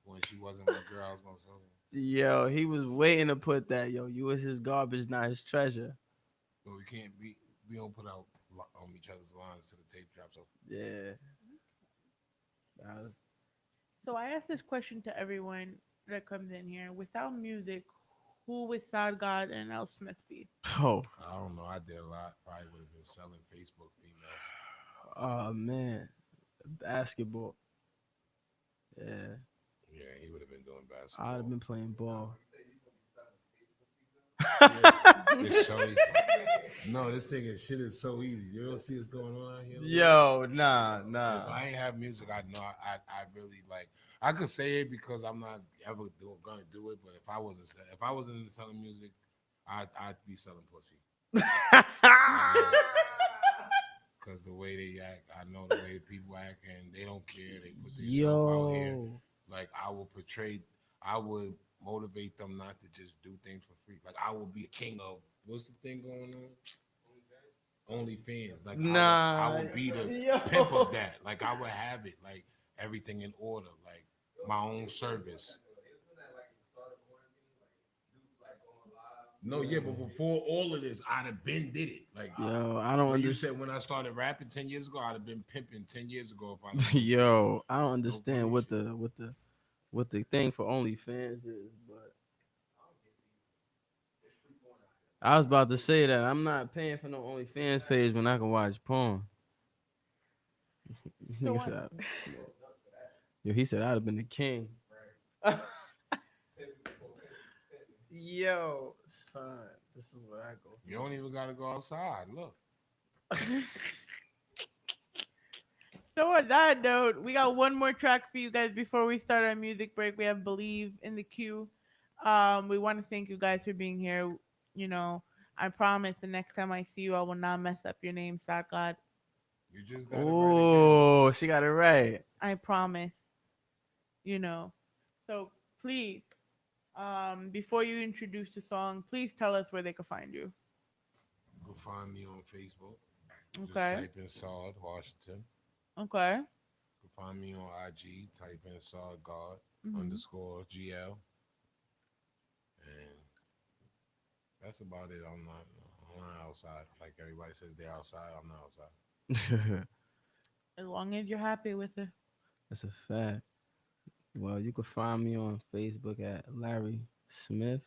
When she wasn't my girl, I was gonna sub her. Yo, he was waiting to put that. Yo, you was his garbage, not his treasure. But we don't put out each other's lines to the tape drop. So Yeah. That was- So I ask this question to everyone that comes in here. Without music, who would Sad God and L. Smith be? Oh, I don't know. I did a lot. Probably would have been selling Facebook females. oh man, basketball. Yeah, Yeah, he would have been doing I'd basketball. have been playing ball. It's so easy. No, this thing is shit is so easy. You don't see what's going on out here. Yo, nah. If I ain't have music, I know I really like. I could say it because I'm not ever gonna do it. But if I wasn't into selling music, I'd be selling pussy. Because the way they act, I know the way the people act, and they don't care. They put themselves out here. Yo, Like I would motivate them not to just do things for free. Like I would be a king of what's the thing going on? OnlyFans. Like nah. I would be the Yo. pimp of that. Like I would have it like everything in order, like my own service. No, yeah, but before all of this, I'd have been did it. Like Yo, I don't when you understand. said when I started rapping 10 years ago, I'd have been pimping 10 years ago if I Yo, I don't understand funny what shit. what the thing for OnlyFans is, but I was about to say that I'm not paying for no OnlyFans page when I can watch porn. So Nigga said, yo, he said I'd have been the king. Yo, son, This is what I go through. You don't even gotta go outside. Look. So on that note, we got one more track for you guys before we start our music break. We have Believe in the queue. We want to thank you guys for being here. You know, I promise the next time I see you, I will not mess up your name, Star God. You just got it right Oh, she got it right. I promise. You know. So please, before you introduce the song, please tell us where they can find you. again. You can find me on Facebook. Just Okay. type in Sard Washington. Okay. You can find me on IG. Type in Sard God _ GL. And that's about it. I'm not outside. Like everybody says they're outside. I'm not outside. As long as you're happy with it. That's a fact. Well, you can find me on Facebook at Larry Smith.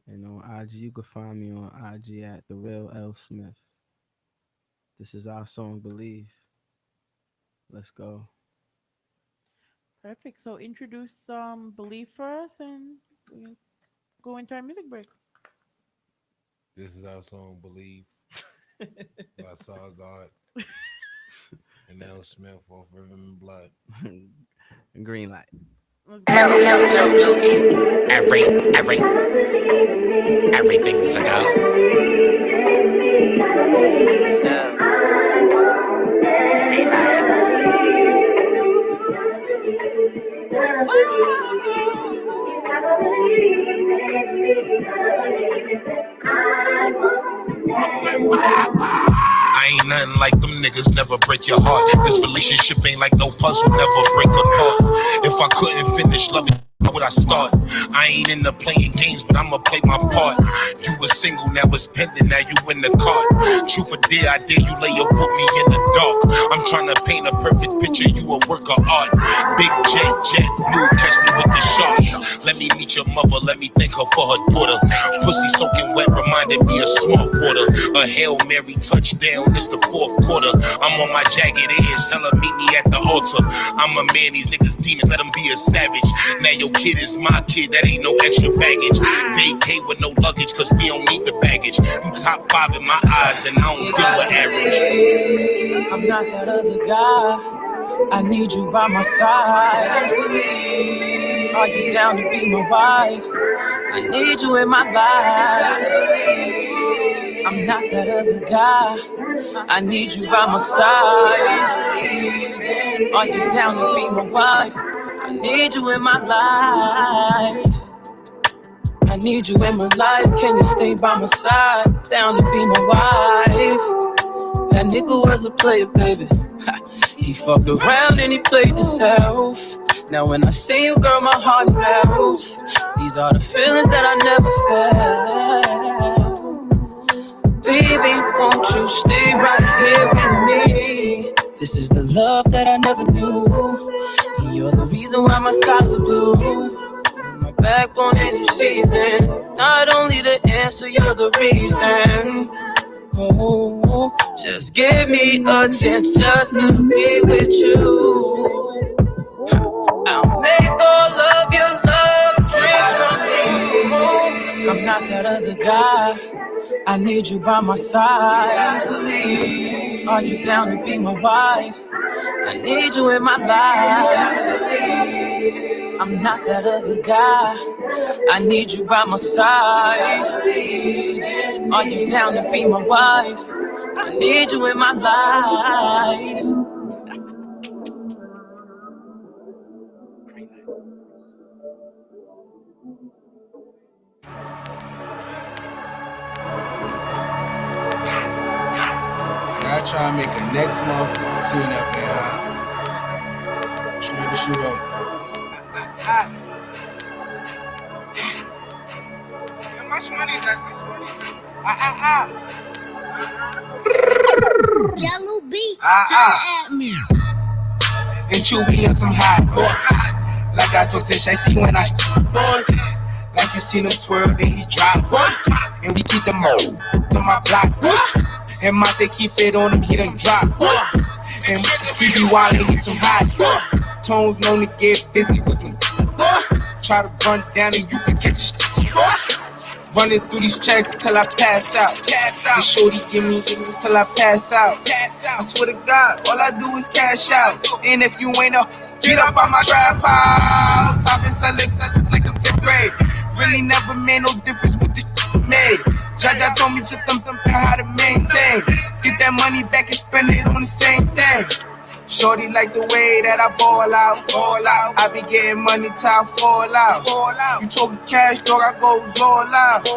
And on IG, you can find me on IG at The Real L Smith. This is our song, Believe. Let's go. Perfect. So introduce Believe for us and we can go into our music break. This is our song Believe by Sard God and L Smith off Rhythm and Blood. Green light. Everything's a go. I ain't nothing like them niggas, never break your heart. This relationship ain't like no puzzle, never break apart. If I couldn't finish loving, how would I start? I ain't into playing games, but I'ma play my part. You was single, now it's pending, now you in the cart. Truth or dare, I dare you lay your put me in the dark. I'm trying to paint a perfect picture, you a work of art. Big jet blue, catch me with the sharks. Let me meet your mother, let me thank her for her daughter. Pussy soaking wet, reminding me of smart water. A Hail Mary touchdown, it's the fourth quarter. I'm on my jagged edge, tell her meet me at the altar. I'm a man, these niggas demons, let them be a savage. Now your kid is my kid, that ain't no extra baggage. Vacate with no luggage, cause we don't need the baggage. You top 5 in my eyes, and I don't deal with average. I'm not that other guy. I need you by my side. Are you down to be my wife? I need you in my life. I'm not that other guy. I need you by my side. Are you down to be my wife? I need you in my life. I need you in my life. Can you stay by my side? Down to be my wife. That nigga was a player, baby. He fucked around and he played himself. Now when I see you, girl, my heart melts. These are the feelings that I never felt. Baby, won't you stay right here with me? This is the love that I never knew. And you're the reason why my skies are blue. My backbone in the season. Not only the answer, you're the reason. Oh, just give me a chance just to be with you. I'll make all of your love dreams come true. I'm not that other guy. I need you by my side. Are you down to be my wife? I need you in my life. I'm not that other guy. I need you by my side. Are you down to be my wife? I need you in my life. I try to make a next month tune up there. Trying to shoot up. How much money is that? Jello beats. At me. And you be on some hot boy. Like I told Tish, I see when I boys. Like you seen him twirl, then he drop. And we keep them all to my block. And Monte keep it on him, he done drop. And he be wildin', he some hot. Tones known to get busy with him. Try to run down and you can catch your shit. Running through these checks till I pass out. And shorty give me till I pass out. I swear to God, all I do is cash out. And if you ain't up, get up on my trap house. I've been selling touches like a 5th grade. Really never made no difference with the shit made. Jaja told me flip them how to maintain. Get that money back and spend it on the same thing. Shorty like the way that I ball out. I be getting money till I fall out. You talking cash, dog, I go all out.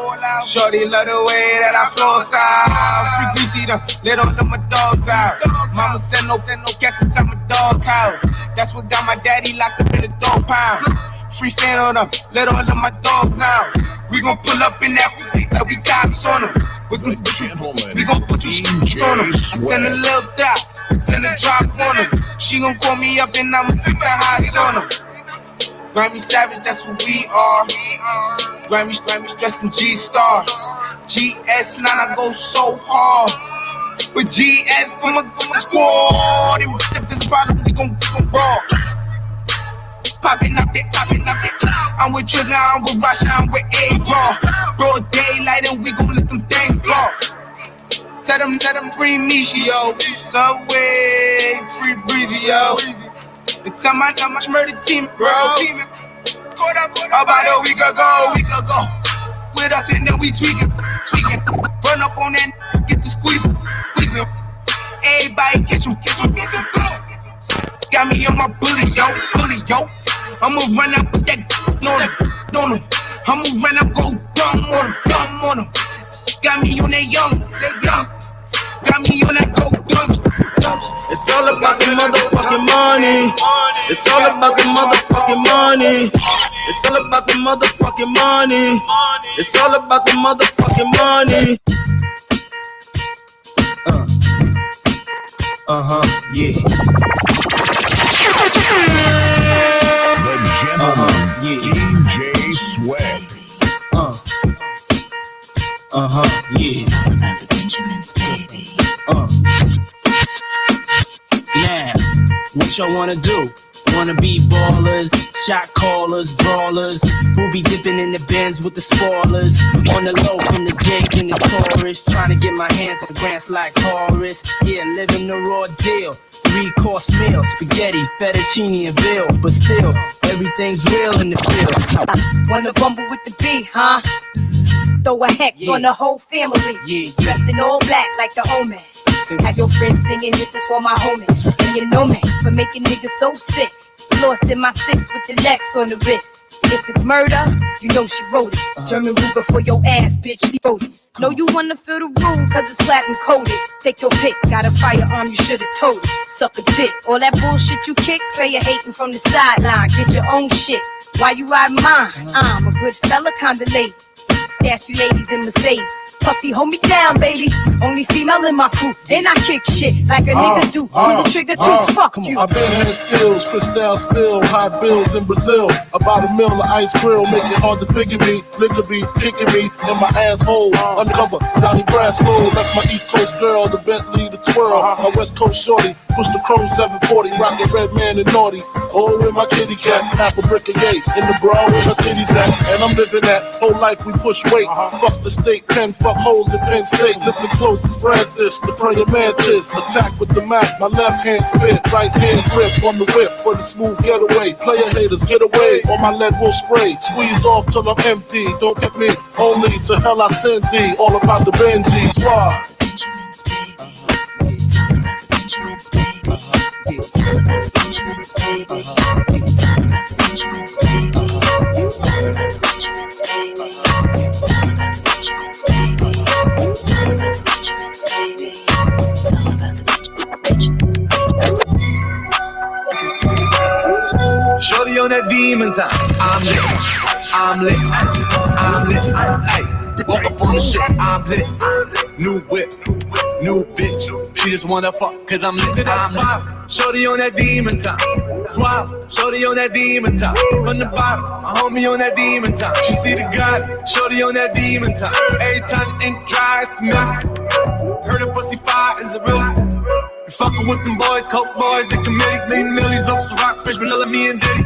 Shorty love the way that I floss out. Free greasy, let all of my dogs out. Mama said no cats inside my dog house. That's what got my daddy locked up in the dog pound. Free fan on them, let all of my dogs out. We gon' pull up in that like we cops on them. With them we gon' put some shit on them. I send a little dot, send a drop on them. She gon' call me up and I'ma sit the highs on them. Grammy Savage, that's what we are. Grammy dressing G-Star. GS9, I go so hard. With GS from a squad. And if it's problem, we gon' brawl. Poppin' up it. I'm with Trigger, I'm with Rasha, I'm with A-Raw. Broad daylight and we gon' let them things blow. Tell them free Misha, yo. Subway, free Breezy, yo. And tell my murder team, bro. About a week ago. With us and then we tweaking. Run up on that, get the squeezing. Everybody catch 'em. Got me on my bully, yo. I'ma run up with that on him. I'ma run up, go dumb on him. Got me on that young. Got me on that go dumb. It's all about the motherfucking money. It's all about the motherfucking money. It's all about the motherfucking money. It's all about the motherfucking money. Yeah. Yeah. DJ Sweat. Yeah. It's all about the Benjamins, baby. Now, what y'all wanna do? Wanna be ballers, shot callers, brawlers, who be dipping in the bins with the spoilers. On the low from the Jake and the Taurus, trying to get my hands on grants like Horace. Yeah, living the raw deal. 3-course meal, spaghetti, fettuccine, and veal. But still, everything's real in the field. Wanna bumble with the beat, huh? Throw a hex on the whole family. Dressed in all black like the omen. Have your friends singing, this is for my homies. And you know me, for making niggas so sick. Lost in my 6 with the Lex on the wrist. If it's murder, you know she wrote it. German Ruger for your ass, bitch, she wrote it. Know you wanna feel the room, cause it's platinum coated. Take your pick, got a firearm, you should've told it. Suck a dick, all that bullshit you kick, player hating from the sideline. Get your own shit, why you ride mine? I'm a good fella, kinda lady. Stash you ladies in Mercedes. Puffy, hold me down, baby. Only female in my crew. And I kick shit like a nigga do. With the trigger too, fuck you. I've been had skills, Cristal spill, hot bills in Brazil. About a mill of ice grill, make it hard to figure me. Liquor be kicking me in my asshole. Undercover, Donnie Brasco. That's my East Coast girl, the Bentley, the twirl. My West Coast shorty, push the chrome 740. Rockin' red man and naughty. Oh, with my kitty cat, half a brick of yay. In the bra with her titties at. And I'm living that whole life we push weight. Fuck the state pen, fuck hoes in Penn State. Listen close, it's Francis, the prayer mantis. Attack with the Mac, my left hand spit, right hand grip on the whip for the smooth getaway. Player haters, get away, or my lead will spray. Squeeze off till I'm empty, don't get me. Only to hell I send thee, all about the Benjis. Why? Benjamins, baby. It's all about the Benjamins, baby. It's all about the Benjamins, baby. It's all about the Benjamins, baby. It's all about the Benjamins, baby. It's all about the Benjamins, baby. It's all about the Benjamins, baby. It's all about the Benjamins. Shorty on that demon time. I'm lit. Ay, walk up on the shit. I'm lit. New whip, new bitch. She just wanna fuck cause I'm lit. Shorty on that demon time. Swap. Shorty on that demon time. From the bottom, my homie on that demon time. She see the God. Shorty on that demon time. Every time the ink dry, it's milk. Heard a pussy fire is a real. You fucking with them boys, coke boys, the committee, millions off Ciroc, French vanilla, me and Diddy.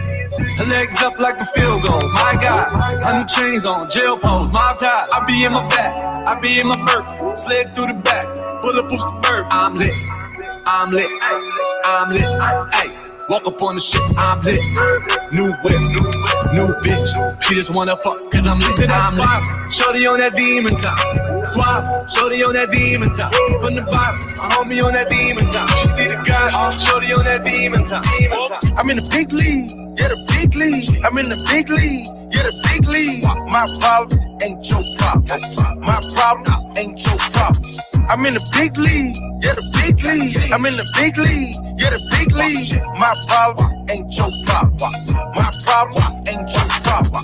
Her legs up like a field goal. My God, her new chains on, jail pose, mob tie. I be in my back, I be in my Burke, slid through the back, bulletproof suburb. I'm lit, I'm lit, ay, I'm lit, ay. Walk up on the shit, I'm lit. New whip, new bitch. She just wanna fuck cause I'm lit, I'm lit. Shorty on that demon time. Swap, shorty on that demon time. From the bottom, a homie on that demon time. She see the guy, shorty on that demon time. I'm in the big league, yeah the big league. I'm in the big league, yeah the big league. My problem ain't your problem. My problem ain't your problem. I'm in the big league, yeah the big league. I'm in the big league, yeah the big league. My problem ain't your problem. My problem ain't your problem.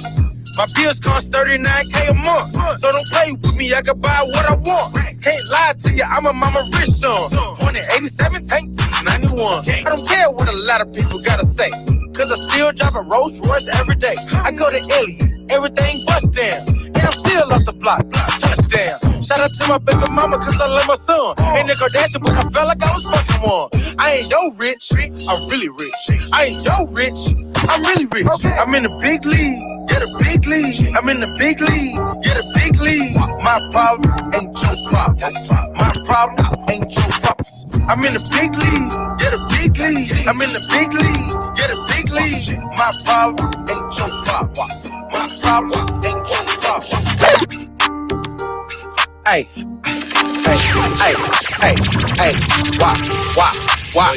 My bills cost $39K a month, so don't play with me, I can buy what I want. Can't lie to you, I'm a mama rich son. Born in 87, tank 91. I don't care what a lot of people gotta say, cause I still drive a Rolls Royce every day. I go to Elliot, everything bust down, and I'm still off the block, touchdown. Shout out to my baby mama, cause I love my son. Ain't the Kardashian, but I felt like I was fucking one. I ain't yo rich, I'm really rich. I ain't yo rich, I'm really rich. I'm in the big league, yeah the big league. I'm in the big league, yeah the big league. My problem ain't your problem. My problem ain't your problem. I'm in the big league, yeah the big league. I'm in the big league, yeah the big league. My problem ain't your problem. My problem ain't your problem. Hey, hey, hey, hey, why? Well,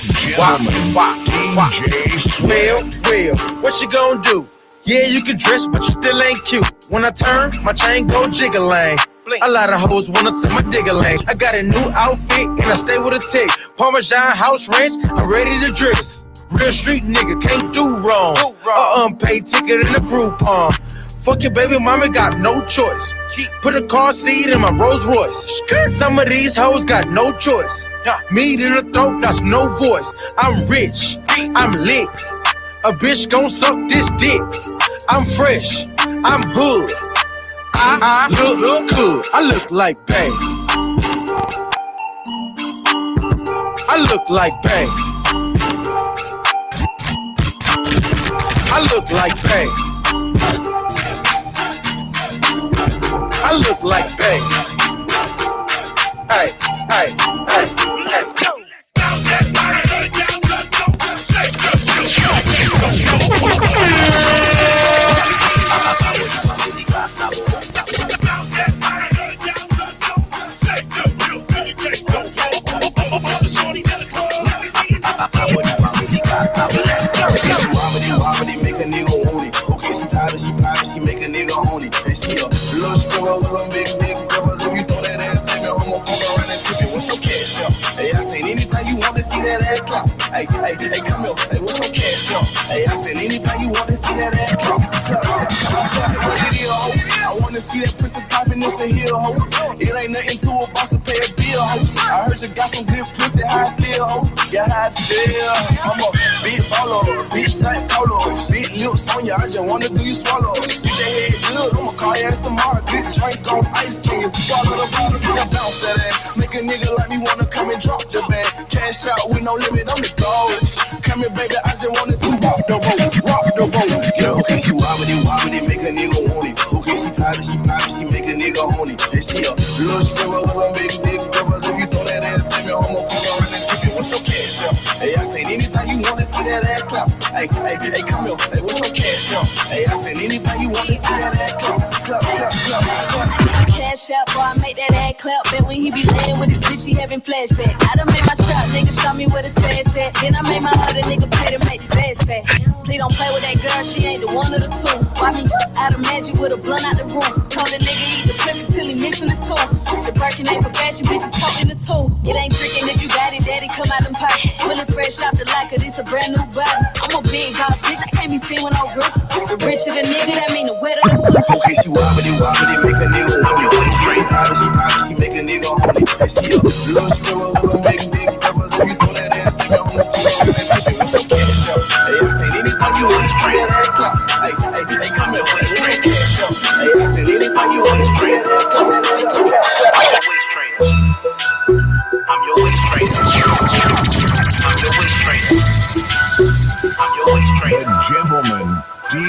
what you gonna do? Yeah, you can dress, but you still ain't cute. When I turn, my chain go jiggling. A lot of hoes wanna see my digger lane. I got a new outfit and I stay with a tick. Parmesan house ranch, I'm ready to dress. Real street nigga, can't do wrong. A unpaid ticket in the Groupon. Fuck your baby mama, got no choice. Put a car seat in my Rolls Royce. Some of these hoes got no choice. Meat in the throat, that's no voice. I'm rich, I'm lit. A bitch gon' suck this dick. I'm fresh, I'm hood. I look good, I look like bae. I look like bae. I look like bae. I look like bae. Hey, hey, hey, let's go. Make a nigga want it. Okay, she private, she make a nigga own it. And she a little sprinkle with them big brothers. If you throw that ass in me, I'ma fuck around and tip it. What's your cash up? Hey, I said anything you want to see that ass clap. Hey, come here. Hey, what's your cash up? Hey, I said anything you want to see that ass clap. What it is, ho? I wanna see that pussy poppin', it's a hill, ho. It ain't nothing to a boss to pay a bill, ho. I heard you got some good pussy, how I feel, ho. Yeah, how I feel. I'm a big baller, big shot caller, big lips on ya, I just wanna do you swallow. Get that head good, I'ma call your ass tomorrow. Big drink on ice, can you swallow the bottle? Can I bounce that ass? Make a nigga like me wanna come and drop the bag. Cash out with no limit, I'm the gold. Come here, baby, I just wanna see rock the road. Yeah, okay, she wobbly, make a nigga want it. Okay, she private, she make a nigga on it. And she a little sprinkle with some big brothers. If you throw that ass in me, I'ma fuck around and tip it. What's your cash up? Hey, I said anything you wanna see that ass clap. Hey, come here. Hey, what's your cash up? Hey, I said anything you wanna see that ass clap. Cash out, boy, I make that ass clap. Bet when he be laying with his bitch, he having flashbacks. I done made my trap, nigga, show me where the stash at. Then I made my other nigga pay to make his ass fat. Please don't play with that girl, she ain't the one of the two. Why me out of magic with a blunt out the room? Told the nigga eat the pussy till he missing the tooth. The Birkin ain't for fashion, bitches talking the two. It ain't tricking if you got it, daddy, come out them pockets. Fully fresh off the locker, this a brand new body. I'm a big boss, bitch, I can't be seen with no roof. The richer the nigga, that mean the wetter the pussy. Okay, she wobbly, make a nigga want it. She make a nigga on it. And she a little sprinkle with them big brothers. If you throw that ass in me, I'ma fuck around and tip it. What's your cash up? Hey, I said anything you wanna see that ass clap. Hey, come here, what's your cash up? Hey, I said anything you wanna see that ass clap. I'm your waist trainer. I'm your waist trainer. I'm your waist trainer. The gentleman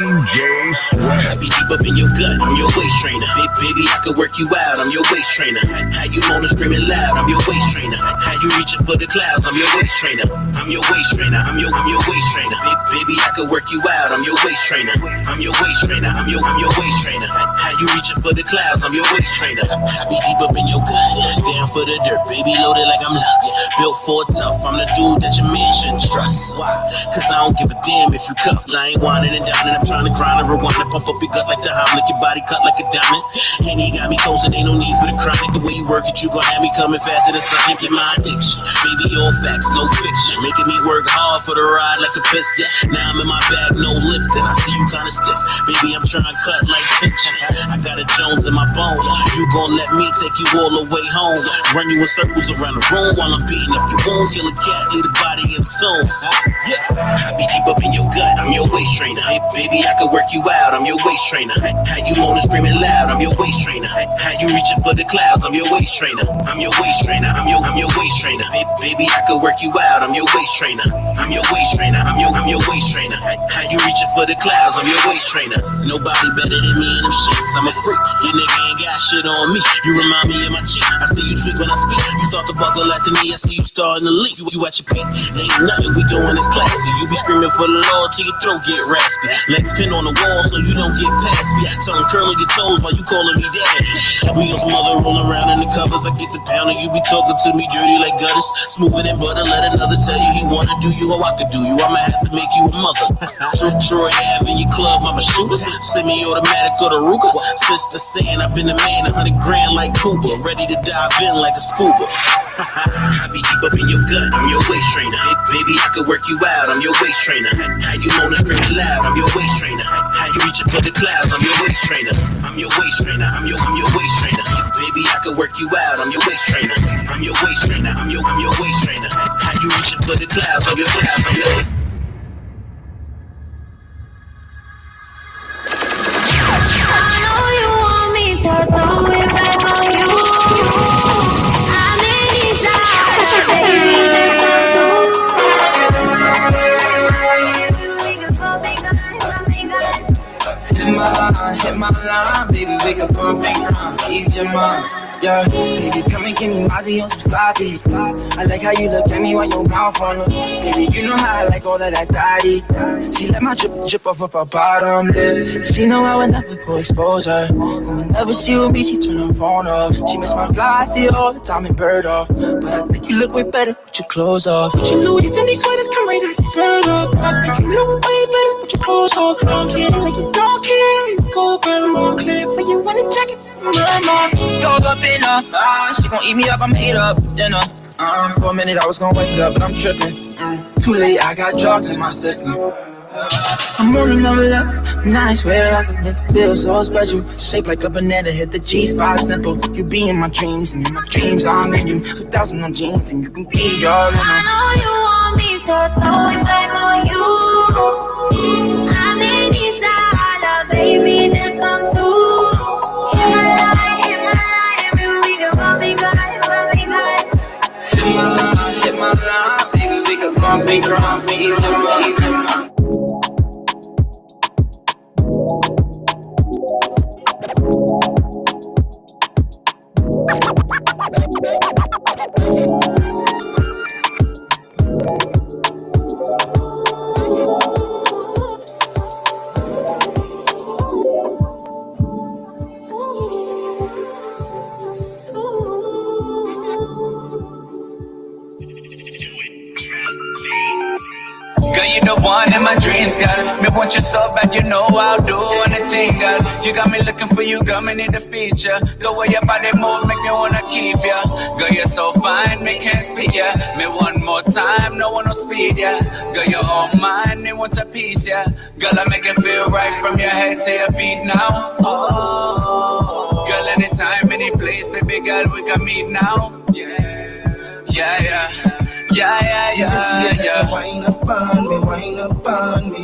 DJ Sweat. I be deep up in your gut, I'm your waist trainer. Baby, I could work you out, I'm your waist trainer. How you moaning, screaming loud, I'm your waist trainer. How you reaching for the clouds, I'm your waist trainer. I'm your waist trainer, I'm your waist trainer. Baby, I could work you out, I'm your waist trainer. I'm your waist trainer, I'm your waist trainer. How you reaching for the clouds, I'm your waist trainer. I be deep up in your gut, down for the dirt, baby, loaded like I'm Lux. Built for tough, I'm the dude that your man shouldn't trust. Why? Cause I don't give a damn if you cuffed. I ain't whining and dining, I'm trying to grind and rewind and pump up your gut like the Heimlich, your body cut like a diamond. And he got me toasted, ain't no need for the chronic. The way you work it, you gon' have me coming faster than something. Get my addiction, baby, all facts, no fiction. Making me work hard for the ride like a piss, yeah. Now I'm in my bag, no lip, then I see you kinda stiff. Baby, I'm trying to cut like pitching. I got a Jones in my bones. You gon' let me take you all the way home. Run you in circles around the room while I'm beating up your wound. Kill a cat, leave the body in the tomb. Yeah, I be deep up in your gut, I'm your waist trainer. Hey, baby, I could work you out, I'm your waist trainer. How you moaning, screaming loud, I'm your waist trainer. How you reaching for the clouds, I'm your waist trainer. I'm your waist trainer, I'm your waist trainer. Baby, I could work you out, I'm your waist trainer. I'm your waist trainer, I'm your waist trainer. How you reaching for the clouds, I'm your waist trainer. Nobody better than me in them shits, I'm a freak. Your nigga ain't got shit on me. You remind me of my G. I see you tweak when I speak. You start to buckle at the knee, I see you starting to leak. You at your peak, ain't nothing we doing is classy. You be screaming for the Lord till your throat get raspy. Legs pin on the wall so you don't get past me. Tongue curling your toes while you calling me daddy. We on some other rolling around in the covers. I get the pound and you be talking to me dirty like gutters. Smoother than butter, let another tell you he wanna do you how I could do you. I'ma have to make you a mother. Troy Ave in your club, I'm a shooter. Semi-automatic or the Ruger. Sister saying I've been a man, 100 grand like Cooper. Ready to dive in like a scuba. I be deep up in your gut, I'm your waist trainer. Baby, I could work you out, I'm your waist trainer. How you moaning, screaming loud, I'm your waist trainer. How you reaching for the clouds, I'm your waist trainer. I'm your waist trainer, I'm your waist trainer. Baby, I could work you out, I'm your waist trainer. I'm your waist trainer, I'm your waist trainer. How you reaching for the clouds, I'm your clouds, I'm your I know you want me to throw it back on you. I'm in desire, baby, that's what I'm doing. We can both be good. Hit my line, baby, we can bump and grind. Ease your mind. Yeah, baby, come and give me Mozzie on some sloppy. I like how you look at me while your mouth on her. Baby, you know how I like all of that daddy. She let my drip off of her bottom lip. She know I would never go expose her. And whenever she with me, she turn her phone off. She miss my fly, I see her all the time and bird off. But I think you look way better with your clothes off. With your Louis Fendi sweaters, come right at bird off. I think you look way better with your clothes off. Don't care, like you don't care. Go girl, on clip for you want a jacket. Mama, dog up in her. She gon' eat me up, I'm ate up for dinner. For a minute I was gon' wake up, but I'm tripping. Too late, I got drugs in my system. I'm on another level, and I swear I can make it feel so special. Shaped like a banana, hit the G-spot simple. You be in my dreams, and in my dreams I'm in you. 2,000 on jeans, and you can be all in them. I know you want me to throw it back on you. I'm in desire, baby, that's what I'm doing. Hit my line, we can both be good, Hit my line, baby, we can bump and grind. Easy. Girl, you the one in my dreams, girl. Me want you so bad, you know I'll do anything, girl. You got me looking for you, girl, me need a feature. The way your body move, make me wanna keep ya. Girl, you're so fine, me can't speak ya. Me one more time, no one will speed ya. Girl, you're all mine, me want a piece, yeah. Girl, I make it feel right from your head to your feet now. Oh, girl, anytime, any place, baby girl, we can meet now. Yeah. Wine up on me, wine up on me.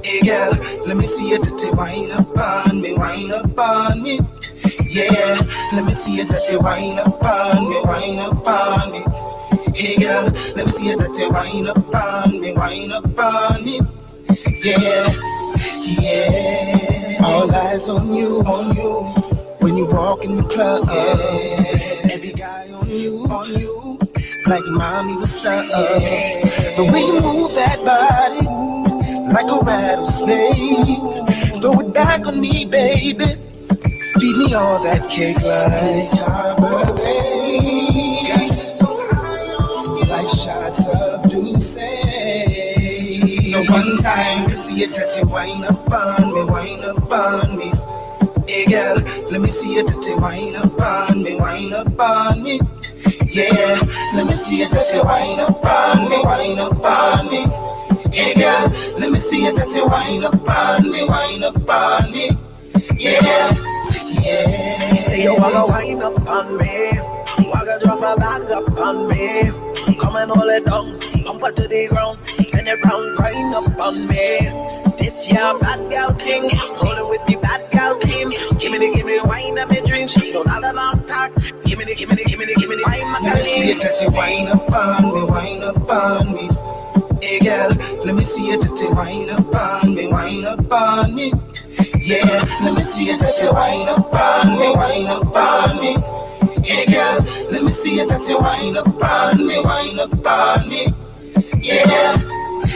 Hey girl, let me see you dirty wine up on me, wine up on me. Yeah, let me see you dirty wine up on me, wine up on me. Hey girl, let me see you dirty wine up on me, wine up on me. Yeah, Yeah, all eyes on you, on you. When you walk in the club, yeah. Every guy on you, on you. Like mommy, what's up? The way you move that body, like a rattlesnake. Throw it back on me, baby. Feed me all that cake like it's my birthday. Like shots of Douce. No one time to see it that you wind up on me, wind up on me. Hey girl, let me see it that you wind up on me, wind up on me. Yeah, let me see it that you wind up on me, wind up on me. Hey girl, let me see it that you wind up on me, wind up on me. Yeah, yeah. Say you wanna wind up on me, wanna drop a bag up on me. Come and hold it down, pump it to the ground, spin it round, grind up on me. This year bad girl thing, rolling with me bad girl team. Give me wine and me drink. Don't have a long talk. Give me the wine, my Let me see it that you wine up on me, wine up on me. Hey girl, let me see it that you wine up on me, wine up on me. Yeah, let me see it that you wine up on me, wine up on me. Hey girl, let me see it that you wine up on me, wine up on me. Yeah.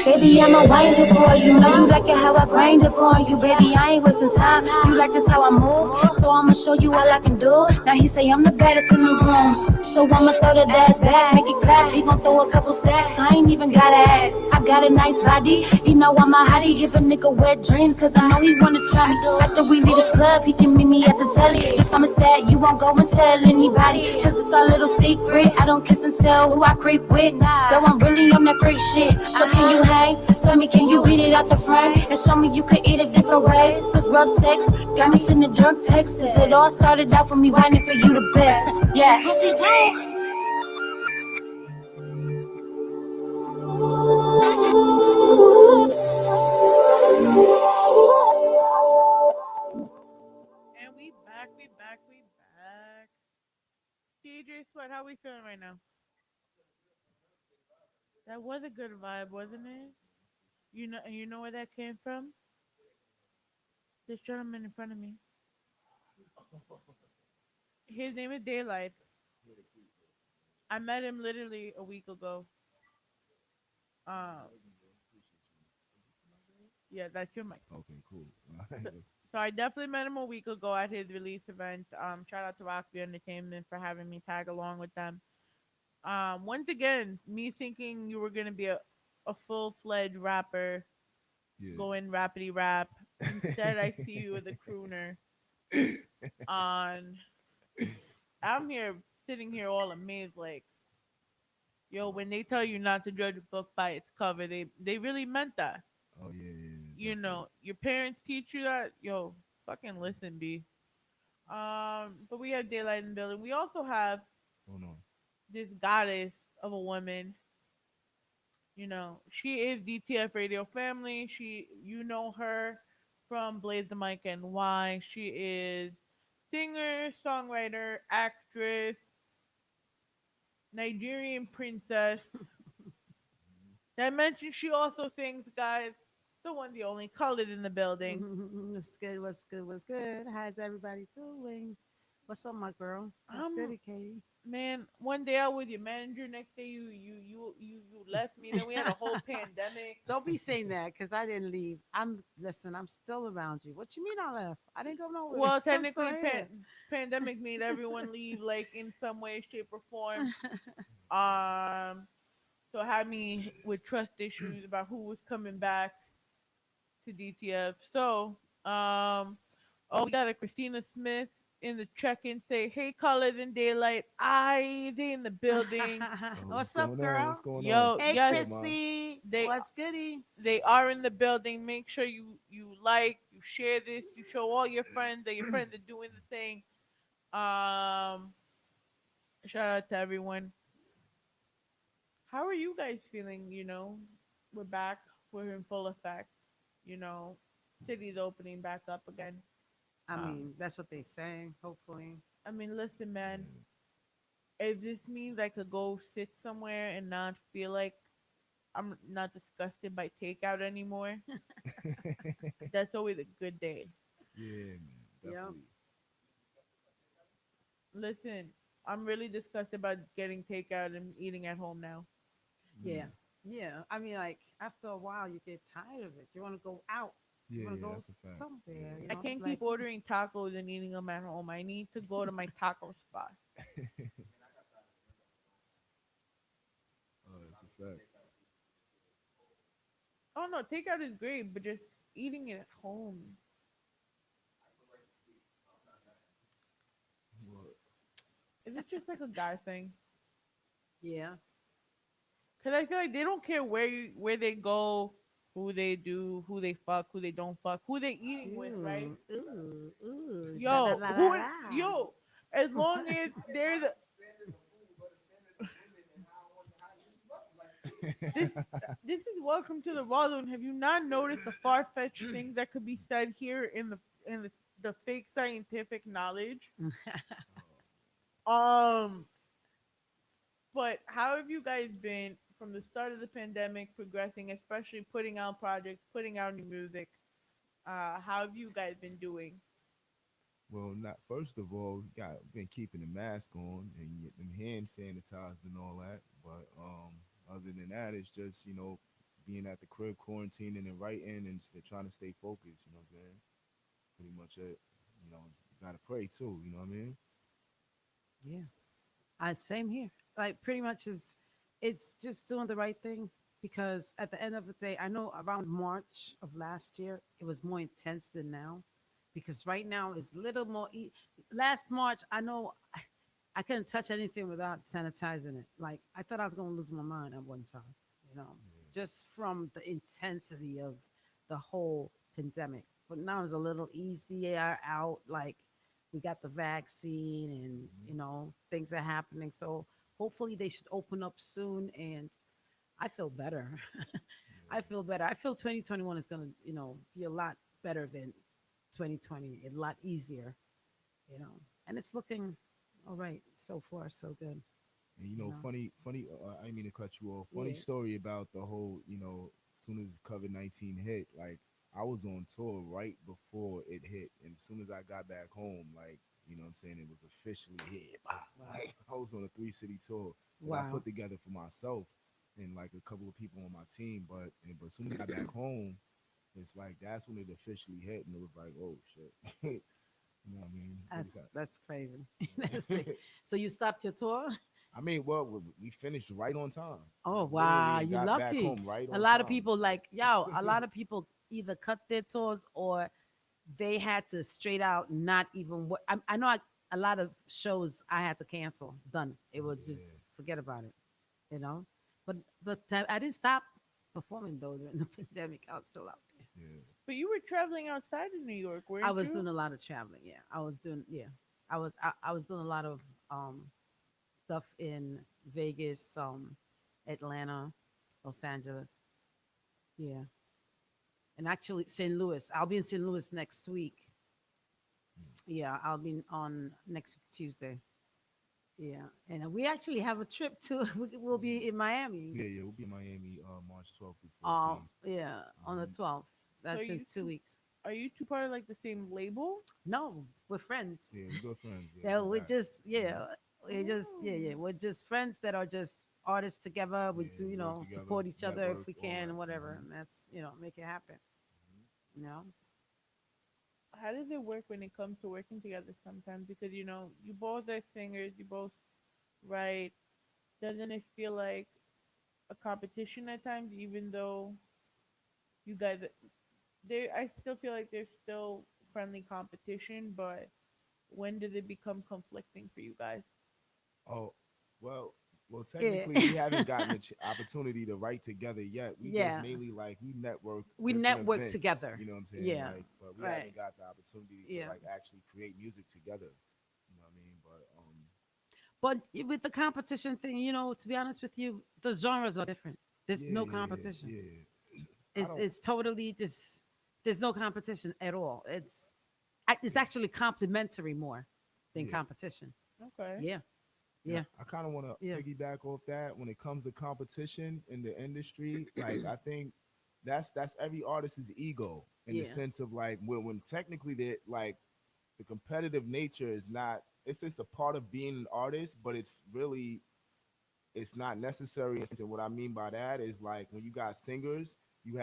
Baby, I'ma wind it for you. Know you like it how I grind upon you. Baby, I ain't wasting time. You like this how I move. So I'ma show you all I can do. Now he say I'm the baddest in the room. So I'ma throw that ass back, make it clap. He gon' throw a couple stacks. I ain't even gotta ask. I got a nice body. You know I'm a hottie. Give a nigga wet dreams. Cause I know he wanna try me. After we leave this club, he can meet me at the telly. Just promise that you won't go and tell anybody. Cause it's our little secret. I don't kiss and tell who I creep with. Though I'm really on that freak shit. So can you hang? Tell me, can you beat it out the frame? And show me you can eat it different ways. Cause rough sex got me sending drunk texts. It all started out from me whining for you the best. Yeah. Pussy blue. And we back, we back, we back. DJ Sweat, how we feeling right now? That was a good vibe, wasn't it? You know where that came from? This gentleman in front of me. His name is Daylight. I met him literally a week ago. Um, yeah, that's your mic. So, so I definitely met him a week ago at his release event. Shout out to Rockview Entertainment for having me tag along with them. Once again, me thinking you were gonna be a full fledged rapper, going rapidy rap. Instead, I see you with a crooner. On, I'm here sitting here all amazed, like, yo, when they tell you not to judge a book by its cover, they really meant that. You know, your parents teach you that, yo, fucking listen, B. But we have Daylight in the building. We also have this goddess of a woman. You know, she is DTF Radio Family. You know her from Blaze the Mic and Why. She is singer, songwriter, actress, Nigerian princess. Did I mention she also sings, guys? The one, the only colored in the building. What's good? What's good? What's good? How's everybody doing? What's up, my girl? What's I'm good, Katie? Man, one day I was your manager, next day you left me. Then we had a whole pandemic. Don't be saying that because I didn't leave. Listen. I'm still around you. What you mean I left? I didn't go nowhere. Well, I'm still technically, here. pandemic made everyone leave, like in some way, shape, or form. Um, so it had me with trust issues about who was coming back to DTF. So, oh, we got a Christina Smith in the check-in. Say, hey, color than daylight. They in the building. What's up, girl? Yo, Hey, yes, Chrissy. they What's goody? they are in the building. Make sure you like, you share this, you show all your friends that your friends are doing the thing. Um, Shout out to everyone. How are you guys feeling? You know, we're back. We're in full effect. You know, city's opening back up again. I Um, mean, that's what they say. Hopefully. I mean, listen, man. If this means I could go sit somewhere and not feel like I'm not disgusted by takeout anymore. That's always a good day. Yeah, man, Yep. definitely. Listen, I'm really disgusted about getting takeout and eating at home now. Yeah. Mm. Yeah. I mean, like after a while, you get tired of it. You want to go out. You Yeah, want to yeah, go that's a fact. somewhere. Yeah. I can't keep Like ordering tacos and eating them at home. I need to go to my taco spot. Oh, that's a fact. Oh no, takeout is great, but just eating it at home. Well, Is it just like a guy thing? yeah. Cause I feel like they don't care where they go, who they do, who they fuck, who they don't fuck, who they eating with, right? Ooh, ooh, ooh, da da Yo, da da who da. yo, as long as there's a, this this is welcome to the raw zone. Have you not noticed the far fetched things that could be said here in the fake scientific knowledge? Um, but how have you guys been from the start of the pandemic, progressing, especially putting out projects, putting out new music? How have you guys been doing? well, not first of all, we got been keeping the mask on and get them hand sanitized and all that. But other than that, it's just being at the crib, quarantining and writing, and trying to stay focused. You know what I'm saying? Pretty much it. You gotta pray too. You know what I mean? Yeah. Same here. Like pretty much is it's just doing the right thing because at the end of the day, I know around March of last year it was more intense than now because right now it's little more. Last March, I know I couldn't touch anything without sanitizing it. Like I thought I was gonna lose my mind at one time, you know, just from the intensity of the whole pandemic. But now it's a little easier out. Like we got the vaccine, and things are happening. So hopefully they should open up soon, and I feel better. I feel better. I feel 2021 is gonna, be a lot better than 2020. A lot easier, and it's looking all right so far. So good, And you know. funny. I didn't mean to cut you off. Funny Yeah. story about the whole. As soon as COVID-19 hit, like I was on tour right before it hit, and as soon as I got back home, like what I'm saying, it was officially hit. Bah! Wow. Like I was on a 3-city tour that I Wow. put together for myself and like a couple of people on my team. But as soon as I got back home, it's like that's when it officially hit, and it was like, oh shit. You know what I mean? What is That's crazy. That's that? sick. So you stopped your tour? I mean, well, we finished right on time. Oh Like wow, literally, and you got back lucky. home right A on lot of time. people like yo. A lot of people either cut their tours or they had to straight out not even what. I know a lot of shows I had to cancel. Done. It was Yeah, just forget about it. You know. But I didn't stop performing though during the pandemic. I was still out there. yeah. But you were traveling outside of New York, I weren't was you? doing a lot of traveling. Yeah, I was doing. Yeah, I was doing a lot of stuff in Vegas, Atlanta, Los Angeles. Yeah, and actually St. Louis. I'll be in St. Louis next week. Yeah, I'll be on next Tuesday. Yeah, and we actually have a trip to. We'll be in Miami. Yeah, yeah. We'll be in Miami March 12th through 14th. Yeah, on the Hmm. 12th. So That's in you 2 weeks. are you two part of like the same label? No, we're friends. Yeah, we good friends. Yeah, Yeah, go we're back. just Hmm. yeah, Oh. we're just friends that are just artists together. We Yeah, do work together, support each other if network, we all can that. and whatever, Hmm. and that's make it happen. You know, How does it work when it comes to working together sometimes? Because you both are singers, you both write. Doesn't it feel like a competition at times, even though you guys I still feel like there's still friendly competition, but when does it become conflicting for you guys? Oh, well, yeah, technically, we haven't gotten the opportunity to write together yet. We just yeah. mainly like we network We different network events. together. You know what I'm saying? Yeah, Like, but we right. haven't got the opportunity to Yeah, like actually create music together. You know what I mean? But but with the competition thing, to be honest with you, the genres are different. There's yeah, no yeah, yeah, competition. yeah. I It's don't. it's totally this. There's no competition at all. It's Yeah, actually complementary more than yeah. competition. Okay. Yeah. Yeah, Yeah, I kind of want to yeah, piggyback off that when it comes to competition in the industry. Like, I think that's every artist's ego in the yeah. sense of like when technically they like the competitive nature is not. It's just a part of being an artist, but it's really it's not necessary. And what I mean by that is like when you got singers, you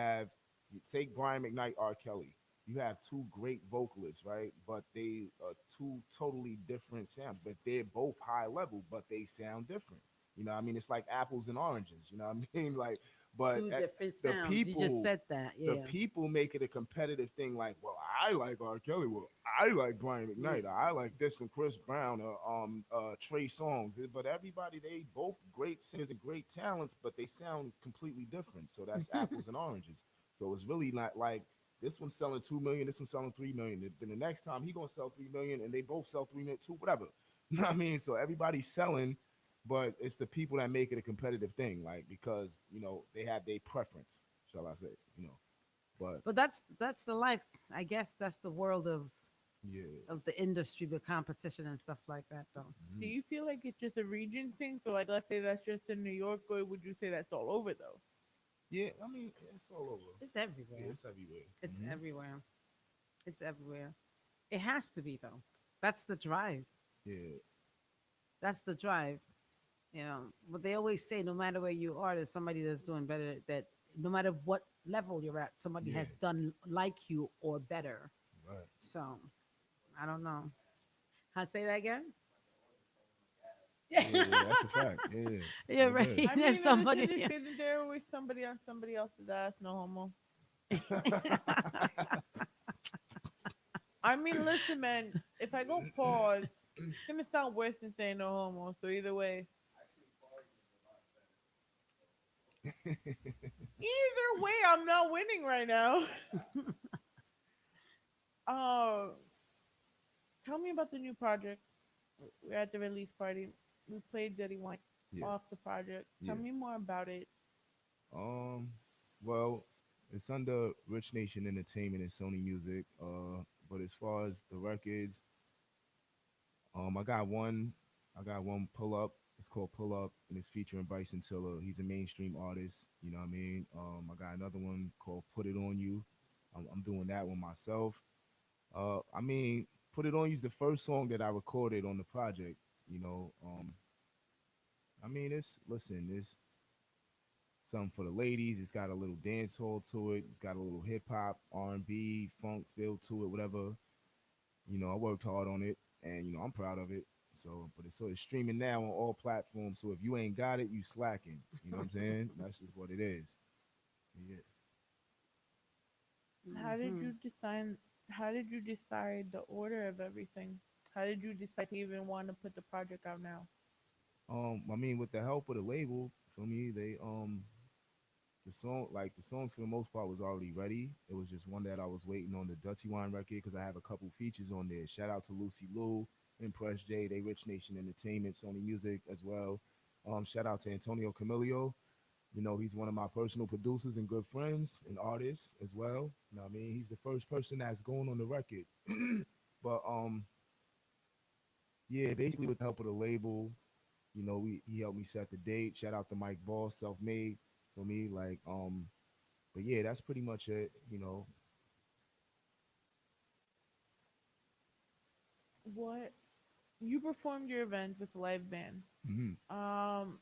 take Brian McKnight, R. Kelly. You have two great vocalists, right? But they are two totally different sounds. But they're both high level, but they sound different. You know, what I mean, it's like apples and oranges. You know what I mean? Like, but Two different the sounds. You just people said that. the Yeah, people make it a competitive thing. Like, well, I like R. Kelly. Well, I like Brian yeah. McKnight. I like this and Chris Brown. Trey Songz. But everybody, they both great singers and great talents, but they sound completely different. So that's apples and oranges. So it's really not like this one's selling 2 million, this one's selling 3 million. Then the next time he gonna sell 3 million, and they both sell 3 million too, whatever. You know what I mean? So everybody's selling, but it's the people that make it a competitive thing, like because they have their preference, shall I say? But But that's the life. I guess that's the world yeah, of the industry, the competition and stuff like that, though. Do mhm. you feel like it's just a region thing? So, like, let's say that's just in New York, or would you say that's all over though? Yeah. I mean, it's all over. It's Yeah, everywhere. it's everywhere. It's everywhere. It's everywhere. It has to be though. That's the drive. Yeah, That's the drive. You know, but they always say no matter where you are, there's somebody that's doing better. That no matter what level you're at, somebody yeah, has done like you or better. right. So I don't know. I say that again. Yeah, yeah, that's a fact. Yeah, Yeah, it right. is. I There's mean, in this somebody. Yeah. industry, isn't there always somebody on somebody else's ass? No homo. I mean, listen, man. If I go pause, it's gonna sound worse than saying no homo. So either way, either way, I'm not winning right now. Uh, tell me about the new project. We're at the release party. We played Dirty Wine Yeah, off the project. Tell yeah. me more about it. Um, well, it's under Rich Nation Entertainment and Sony Music. But as far as the records, I got one. I got one pull up. It's called Pull Up, and it's featuring Bryson Tiller. He's a mainstream artist. You know what I mean? I got another one called Put It On You. I'm doing that one myself. I mean, Put It On You is the first song that I recorded on the project. You know, I mean, it's something for the ladies. It's got a little dance hall to it. It's got a little hip hop, R&B, funk feel to it, whatever. I worked hard on it, and I'm proud of it. So, but it's streaming now on all platforms. So if you ain't got it, you slacking. You know what I'm saying? That's just what it is. Yeah. How did Hmm. you decide? How did you decide the order of everything? How did you decide to even want to put the project out now? I mean, with the help of the label, for me, they the songs for the most part was already ready. It was just one that I was waiting on the Dutchy Wine record because I have a couple features on there. Shout out to Lucy Lou, Impress J, they Rich Nation Entertainment, Sony Music as well. Shout out to Antonio Camilio. He's one of my personal producers and good friends and artists as well. You know what I mean? He's the first person that's going on the record. But yeah, basically with the help of the label, he helped me set the date. Shout out to Mike Ball, self made for me. But yeah, that's pretty much it. What you performed your events with a live band. Mhm. Um,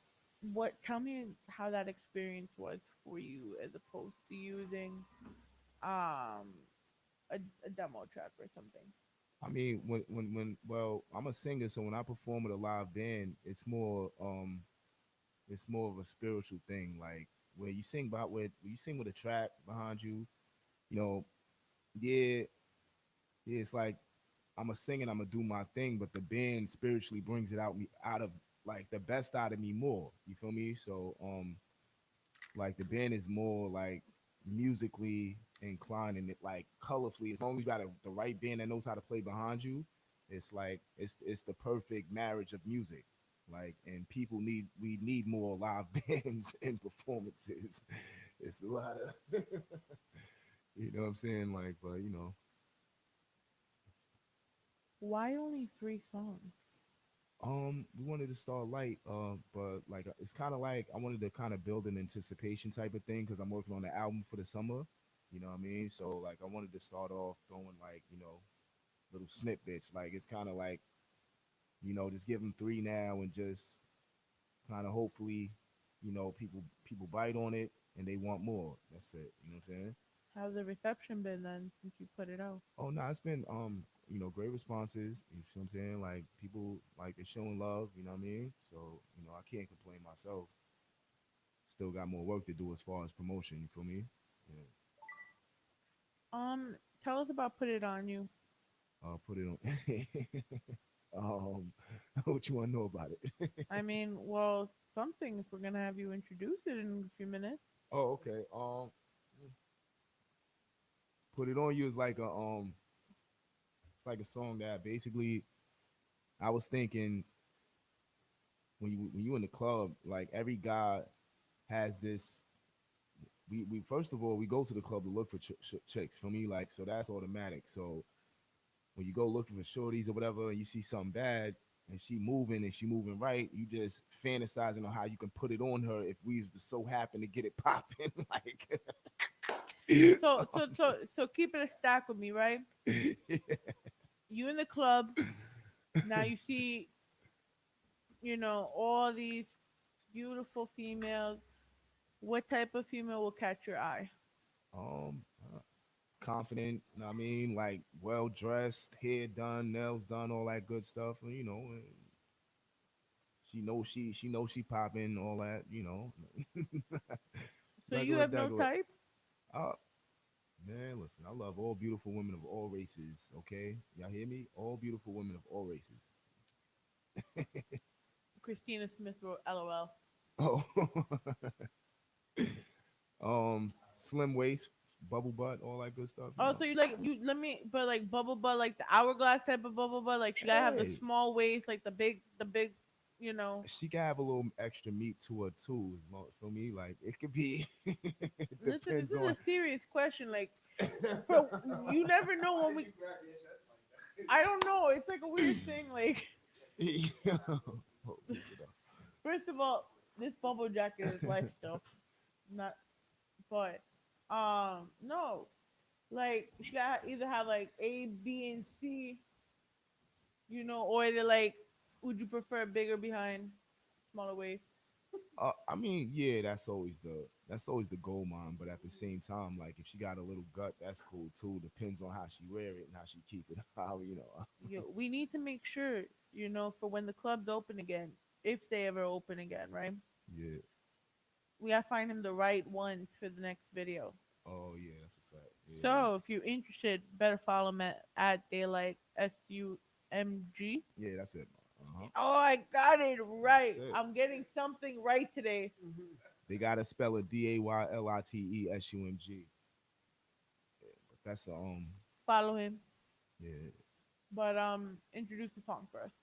what? Tell me how that experience was for you, as opposed to using um a demo track or something. I mean, well, I'm a singer, so when I perform with a live band, it's more of a spiritual thing, like where you sing with a track behind you, you know, yeah, yeah, it's like I'm a sing and I'm gonna do my thing, but the band spiritually brings it out of like the best out of me more. You feel me? So like the band is more like musically inclined and it like colorfully. As long as you got the right band that knows how to play behind you, it's like it's the perfect marriage of music. Like and we need more live bands and performances. It's a lot of you know what I'm saying? Like, but Why only three songs? We wanted to start light, but like it's kind of like I wanted to kind of build an anticipation type of thing because I'm working on the album for the summer. You know what I mean? So like I wanted to start off throwing like little snippets. Like it's kind of like just give them three now and just kind of hopefully people bite on it and they want more. That's it. You know what I'm saying? How's the reception been then since you put it out? Oh no, it's been great responses. You see what I'm saying? Like people like they're showing love, you know what I mean? So, I can't complain myself. Still got more work to do as far as promotion, you feel me? Yeah. Tell us about Put It On You. Put it on what you wanna know about it? I mean, well, something if we're gonna have you introduce it in a few minutes. Oh, okay. Put it on you is like it's like a song that basically I was thinking when you in the club, like every guy has this. We first of all we go to the club to look for chicks. For me, like so that's automatic. So when you go looking for shorties or whatever, and you see something bad and she moving right, you just fantasizing on how you can put it on her if we was to so happen to get it popping. Like, So keep it a stack with me, right? You in the club, now you see, all these beautiful females. What type of female will catch your eye? um, confident. You know what I mean, like well dressed, hair done, nails done, all that good stuff. And, she knows she popping, all that. So you have no Regular. type? Uh, Man, listen, I love all beautiful women of all races. Okay, y'all hear me? All beautiful women of all races. Christina Smith wrote LOL. Oh, slim waist, bubble butt, all that good stuff. Oh, so but like bubble butt, like the hourglass type of bubble butt, like she gotta have the Hey, small waist, like the big, you know. she can have a little extra meat to her too. As long for me, like it could be. It Listen, this depends is on. a serious question. Like, bro, you never know when we. I don't know. It's like a weird thing. Like, Oh, mix it up. first of all, this bubble jacket is life stuff, not. But, no, like she gotta either have like A, B, and C, or they're like, would you prefer bigger behind, smaller waist? I mean, yeah, that's always the goal, mom. But at the same time, like if she got a little gut, that's cool too. Depends on how she wear it and how she keep it. How. We need to make sure, for when the clubs open again, if they ever open again, right? Yeah. We gotta find him the right one for the next video. Oh yeah, that's a fact. Yeah. So if you're interested, better follow him at Daylight SUMG. Yeah, that's it. Uh-huh. Oh, I got it right. That's it. I'm getting something right today. They gotta spell it DAYLITESUMG. But that's Follow him. yeah. But introduce the song first.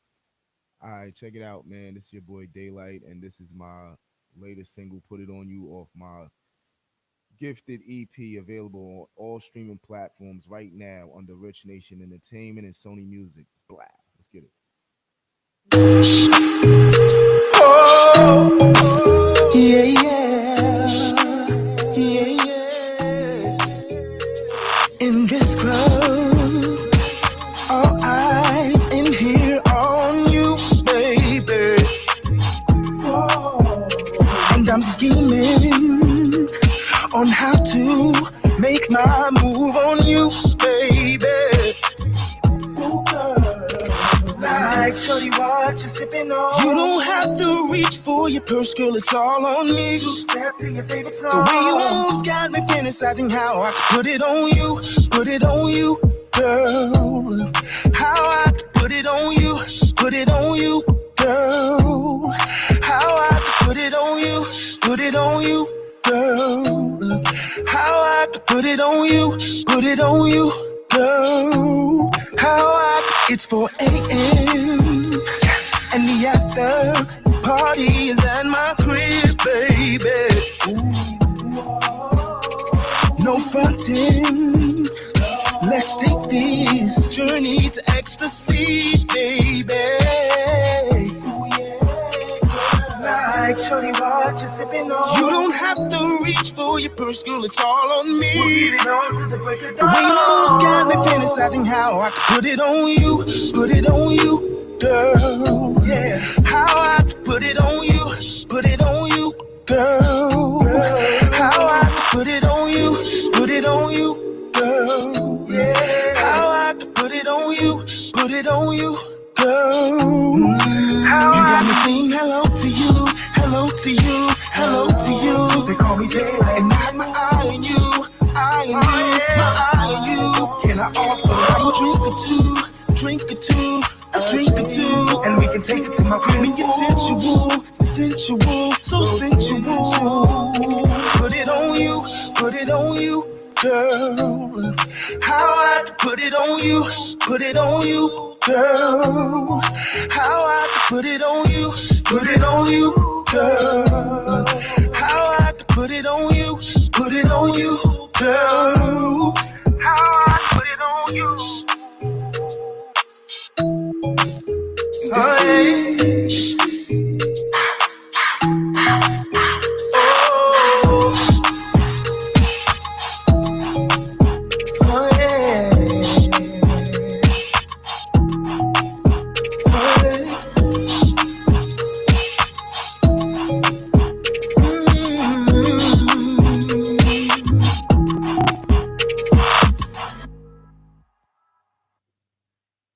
All right, check it out, man. This is your boy Daylight, and this is my latest single, "Put It On You," off my gifted EP, available on all streaming platforms right now under Rich Nation Entertainment and Sony Music. Blah. Let's get it. Yeah, yeah, yeah, yeah. In this club, all eyes in here on you, baby. And I'm scheming on how to make my move on you, baby. Like, shorty, what you sipping on? You don't have to reach for your purse, girl, it's all on me. Step to your favorite song. The way you move's got me fantasizing how I could put it on you, girl. How I could put it on you, girl. How I could put it on you, girl. How I could put it on you, girl. How I could, it's 4 a.m. and the after party is at my crib, baby. No fronting. Let's take this journey to ecstasy, baby. shorty, what you sipping on? You don't have to reach for your purse, girl, it's all on me. We'll beat it on to the break of dawn. The way you move's got me fantasizing how I could put it on you, girl. Yeah, how I could put it on you, girl. How I could put it on you, girl. Yeah, how I could put it on you, girl. You got me saying hello to you, hello to you, hello to you. They call me daylight, and I had my eye on you, my eye on you. Can I offer you a drink or two, a drink or two, and we can take it to my crib. Me get sensual, so sensual. Put it on you, girl. How I could put it on you, girl. How I could put it on you, girl. How I could put it on you, girl. How I could put it on you. Oh, yeah. Oh, yeah. Oh, yeah.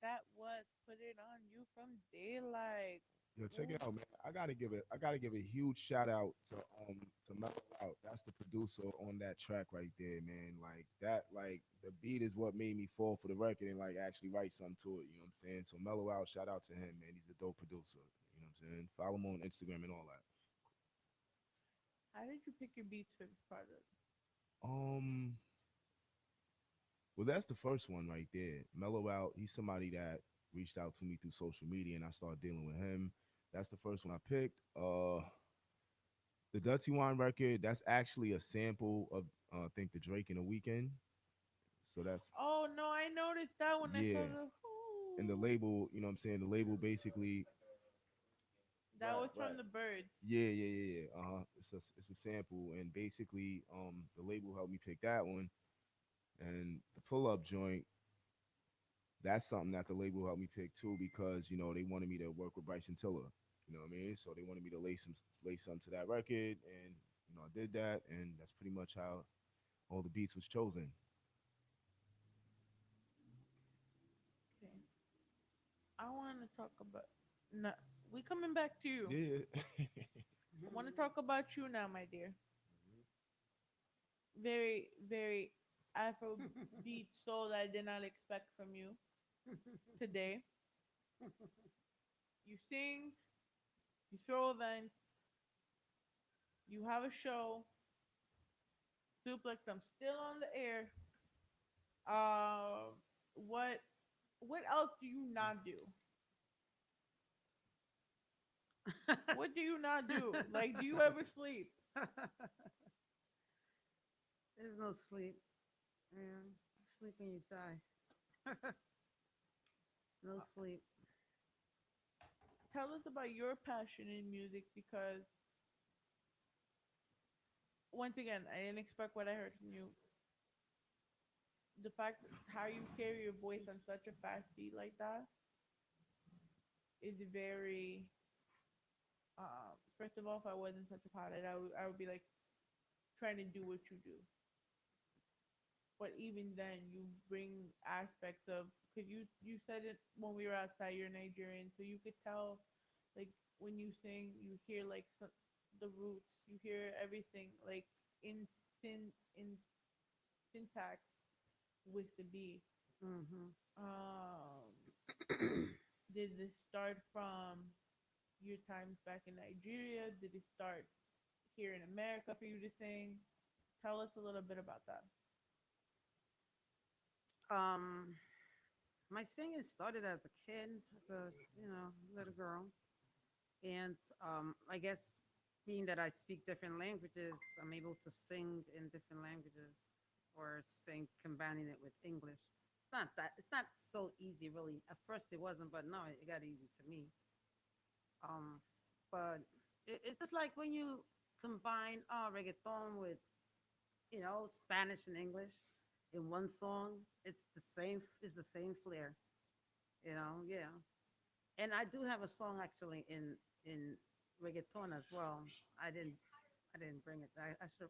That was Put It On You from Daylight. Yo, check Ooh, it out, man. I gotta give a huge shout out to Mellow Out. That's the producer on that track right there, man. Like that, like the beat is what made me fall for the record and like actually write something to it. You know what I'm saying? So Mellow Out, shout out to him, man. He's a dope producer. You know what I'm saying? Follow him on Instagram and all that. how did you pick your beats for this project? Um, well, that's the first one right there. Mellow Out. He's somebody that reached out to me through social media, and I started dealing with him. That's the first one I picked. The Dutty Wine record. That's actually a sample of I think the Drake in the Weekend. So that's Oh no, I noticed that when I saw yeah. the. And the Ooh, label, you know what I'm saying? The label basically that was from the Birds. yeah. It's a sample, and basically the label helped me pick that one, and the pull up joint. That's something that the label helped me pick too because they wanted me to work with Bryson Tiller. You know what I mean? So they wanted me to lay some to that record, and I did that, and that's pretty much how all the beats was chosen. Okay, I want to talk about. No, we coming back to you. Yeah. I want to talk about you now, my dear. Very, very Afro beat soul that I did not expect from you today. You sing, you throw events, you have a show. Suplex, I'm still on the air. Um, what what else do you not do? What do you not do? Like, do you ever sleep? There's no sleep. Yeah, sleep when you die. No sleep. Tell us about your passion in music because once again, I didn't expect what I heard from you. The fact how you carry your voice on such a fast beat like that is very. First of all, if I wasn't such a pilot, I would be like trying to do what you do. But even then, you bring aspects of because you said it when we were outside. You're Nigerian, so you could tell, like when you sing, you hear like the roots. You hear everything like in in syntax with the beat. Hmm. Um, did this start from your times back in Nigeria? Did it start here in America for you to sing? Tell us a little bit about that. Um, my singing started as a kid, as a little girl, and I guess being that I speak different languages, I'm able to sing in different languages or sing combining it with English. It's not so easy really. At first it wasn't, but no, it got easy to me. Um, but It's just like when you combine reggaeton with Spanish and English in one song. It's the same. It's the same flair. Yeah. And I do have a song actually in reggaeton as well. I didn't I didn't bring it. I should.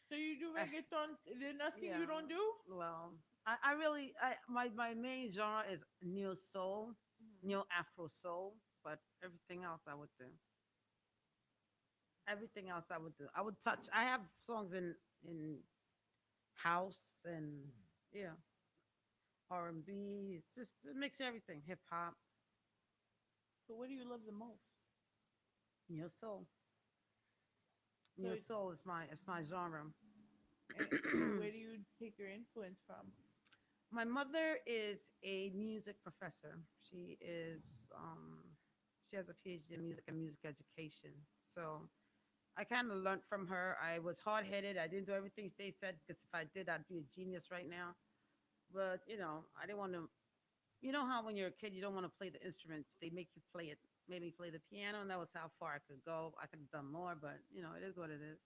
So you do I, reggaeton? Is there nothing yeah. you don't do? Well, I really my main genre is neo soul, neo Afro soul, but everything else I would do. Everything else I would do. I would touch. I have songs in house and yeah, R&B. It's just a mix of everything. Hip hop, So what do you love the most? neo soul. So Neo soul is my genre. where do you take your influence from? My mother is a music professor. She has a PhD in music and music education. So I kind of learned from her. I was hard headed. I didn't do everything they said because if I did, I'd be a genius right now. But I didn't want to. You know how when you're a kid, you don't want to play the instruments. They make you play it. Made me play the piano, and that was how far I could go. I could have done more, but it is what it is.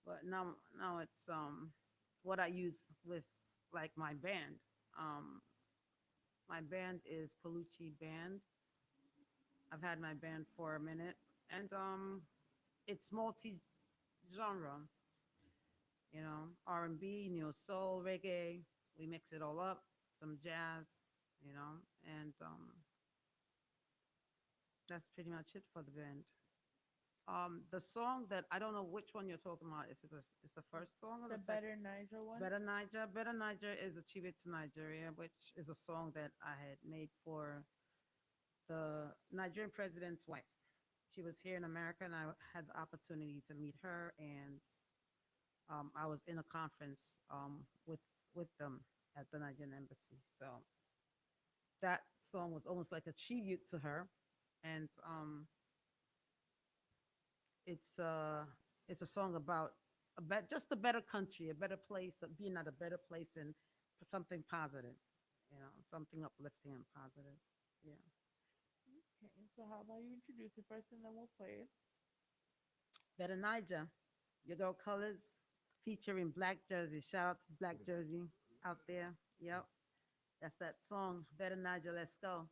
But now it's what I use with like my band. Um, my band is Colucci Band. I've had my band for a minute, and it's multi genre. R&B, neo soul, reggae. We mix it all up. Some jazz, and that's pretty much it for the band. The song that I don't know which one you're talking about. If it's the first song or The the second. Better Niger one? Better Niger is a tribute to Nigeria, which is a song that I had made for the Nigerian president's wife. She was here in America, and I had the opportunity to meet her, and I was in a conference with them at the Nigerian embassy. So that song was almost like a tribute to her, and it's uh it's a song about just a better country, a better place, being at a better place, and something positive, something uplifting and positive. Yeah. Okay, so how about you introduce it first and then we'll play it? Better Niger, your girl Colors, featuring Black Jersey. Shout out to Black Jersey out there. Yep, that's that song. Better Niger, let's go.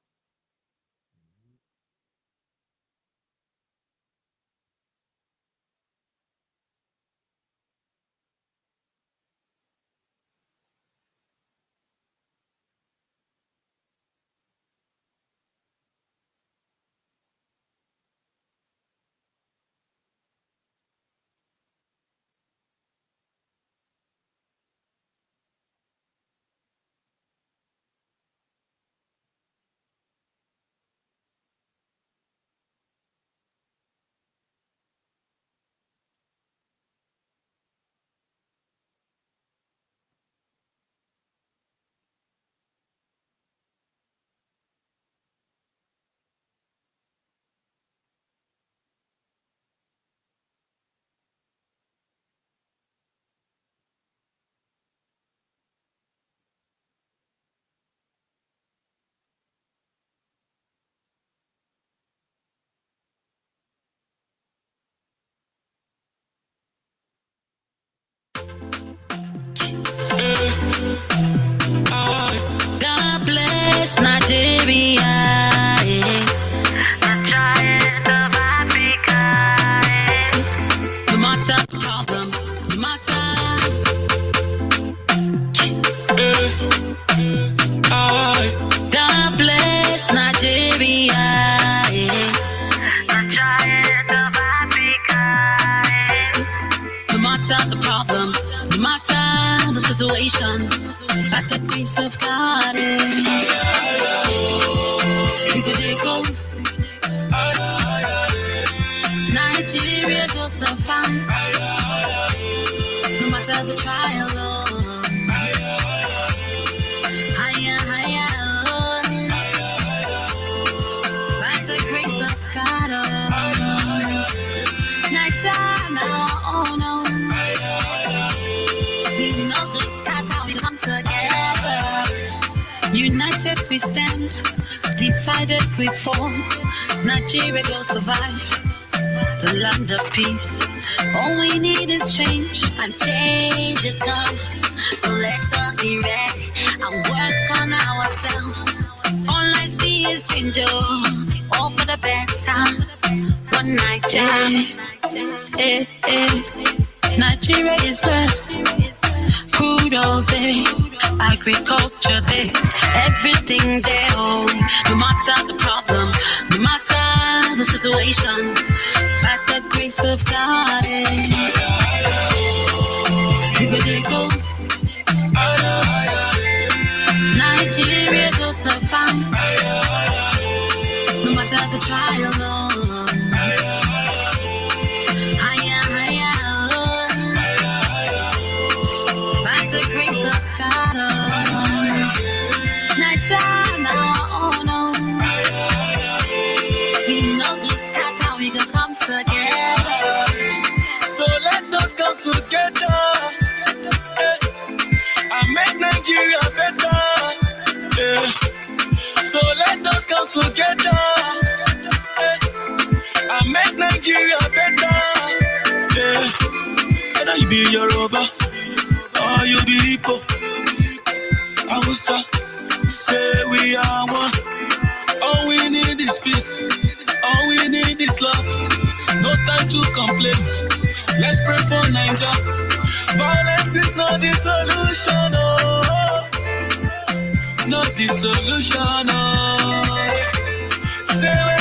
God bless Nigeria, yeah. The giant of Africa, yeah. No matter the problem, no matter. God bless Nigeria, yeah. The giant of Africa, yeah. No matter the problem, no matter the situation, by the grace of God, we could go. Nigeria goes so fine, no matter the trial. Oh. Higher, higher, oh. By the grace of God, oh. Nigeria, oh no. We know this, that's how we come together. United we stand, divided we fall. Nigeria will survive. the land of peace. All we need is change, and change is come. So let us be ready and work on ourselves. All I see is change, all for the better. One night jam, Nigeria is blessed. Food all day, agriculture day, everything there. Oh, no matter the problem, no matter the situation, by the grace of God, they go. Nigeria goes so fine, no matter the trial. Oh, by the grace of God, Nigeria, oh no, we know this cat how we can come together. So let us come together and make Nigeria better. So let us come together and make Nigeria better. Whether you be Yoruba or you be Igbo, Hausa, say we are one. All we need is peace. All we need is love. No time to complain. Let's pray for Nigeria. Violence is not the solution, oh. Not the solution, oh. Say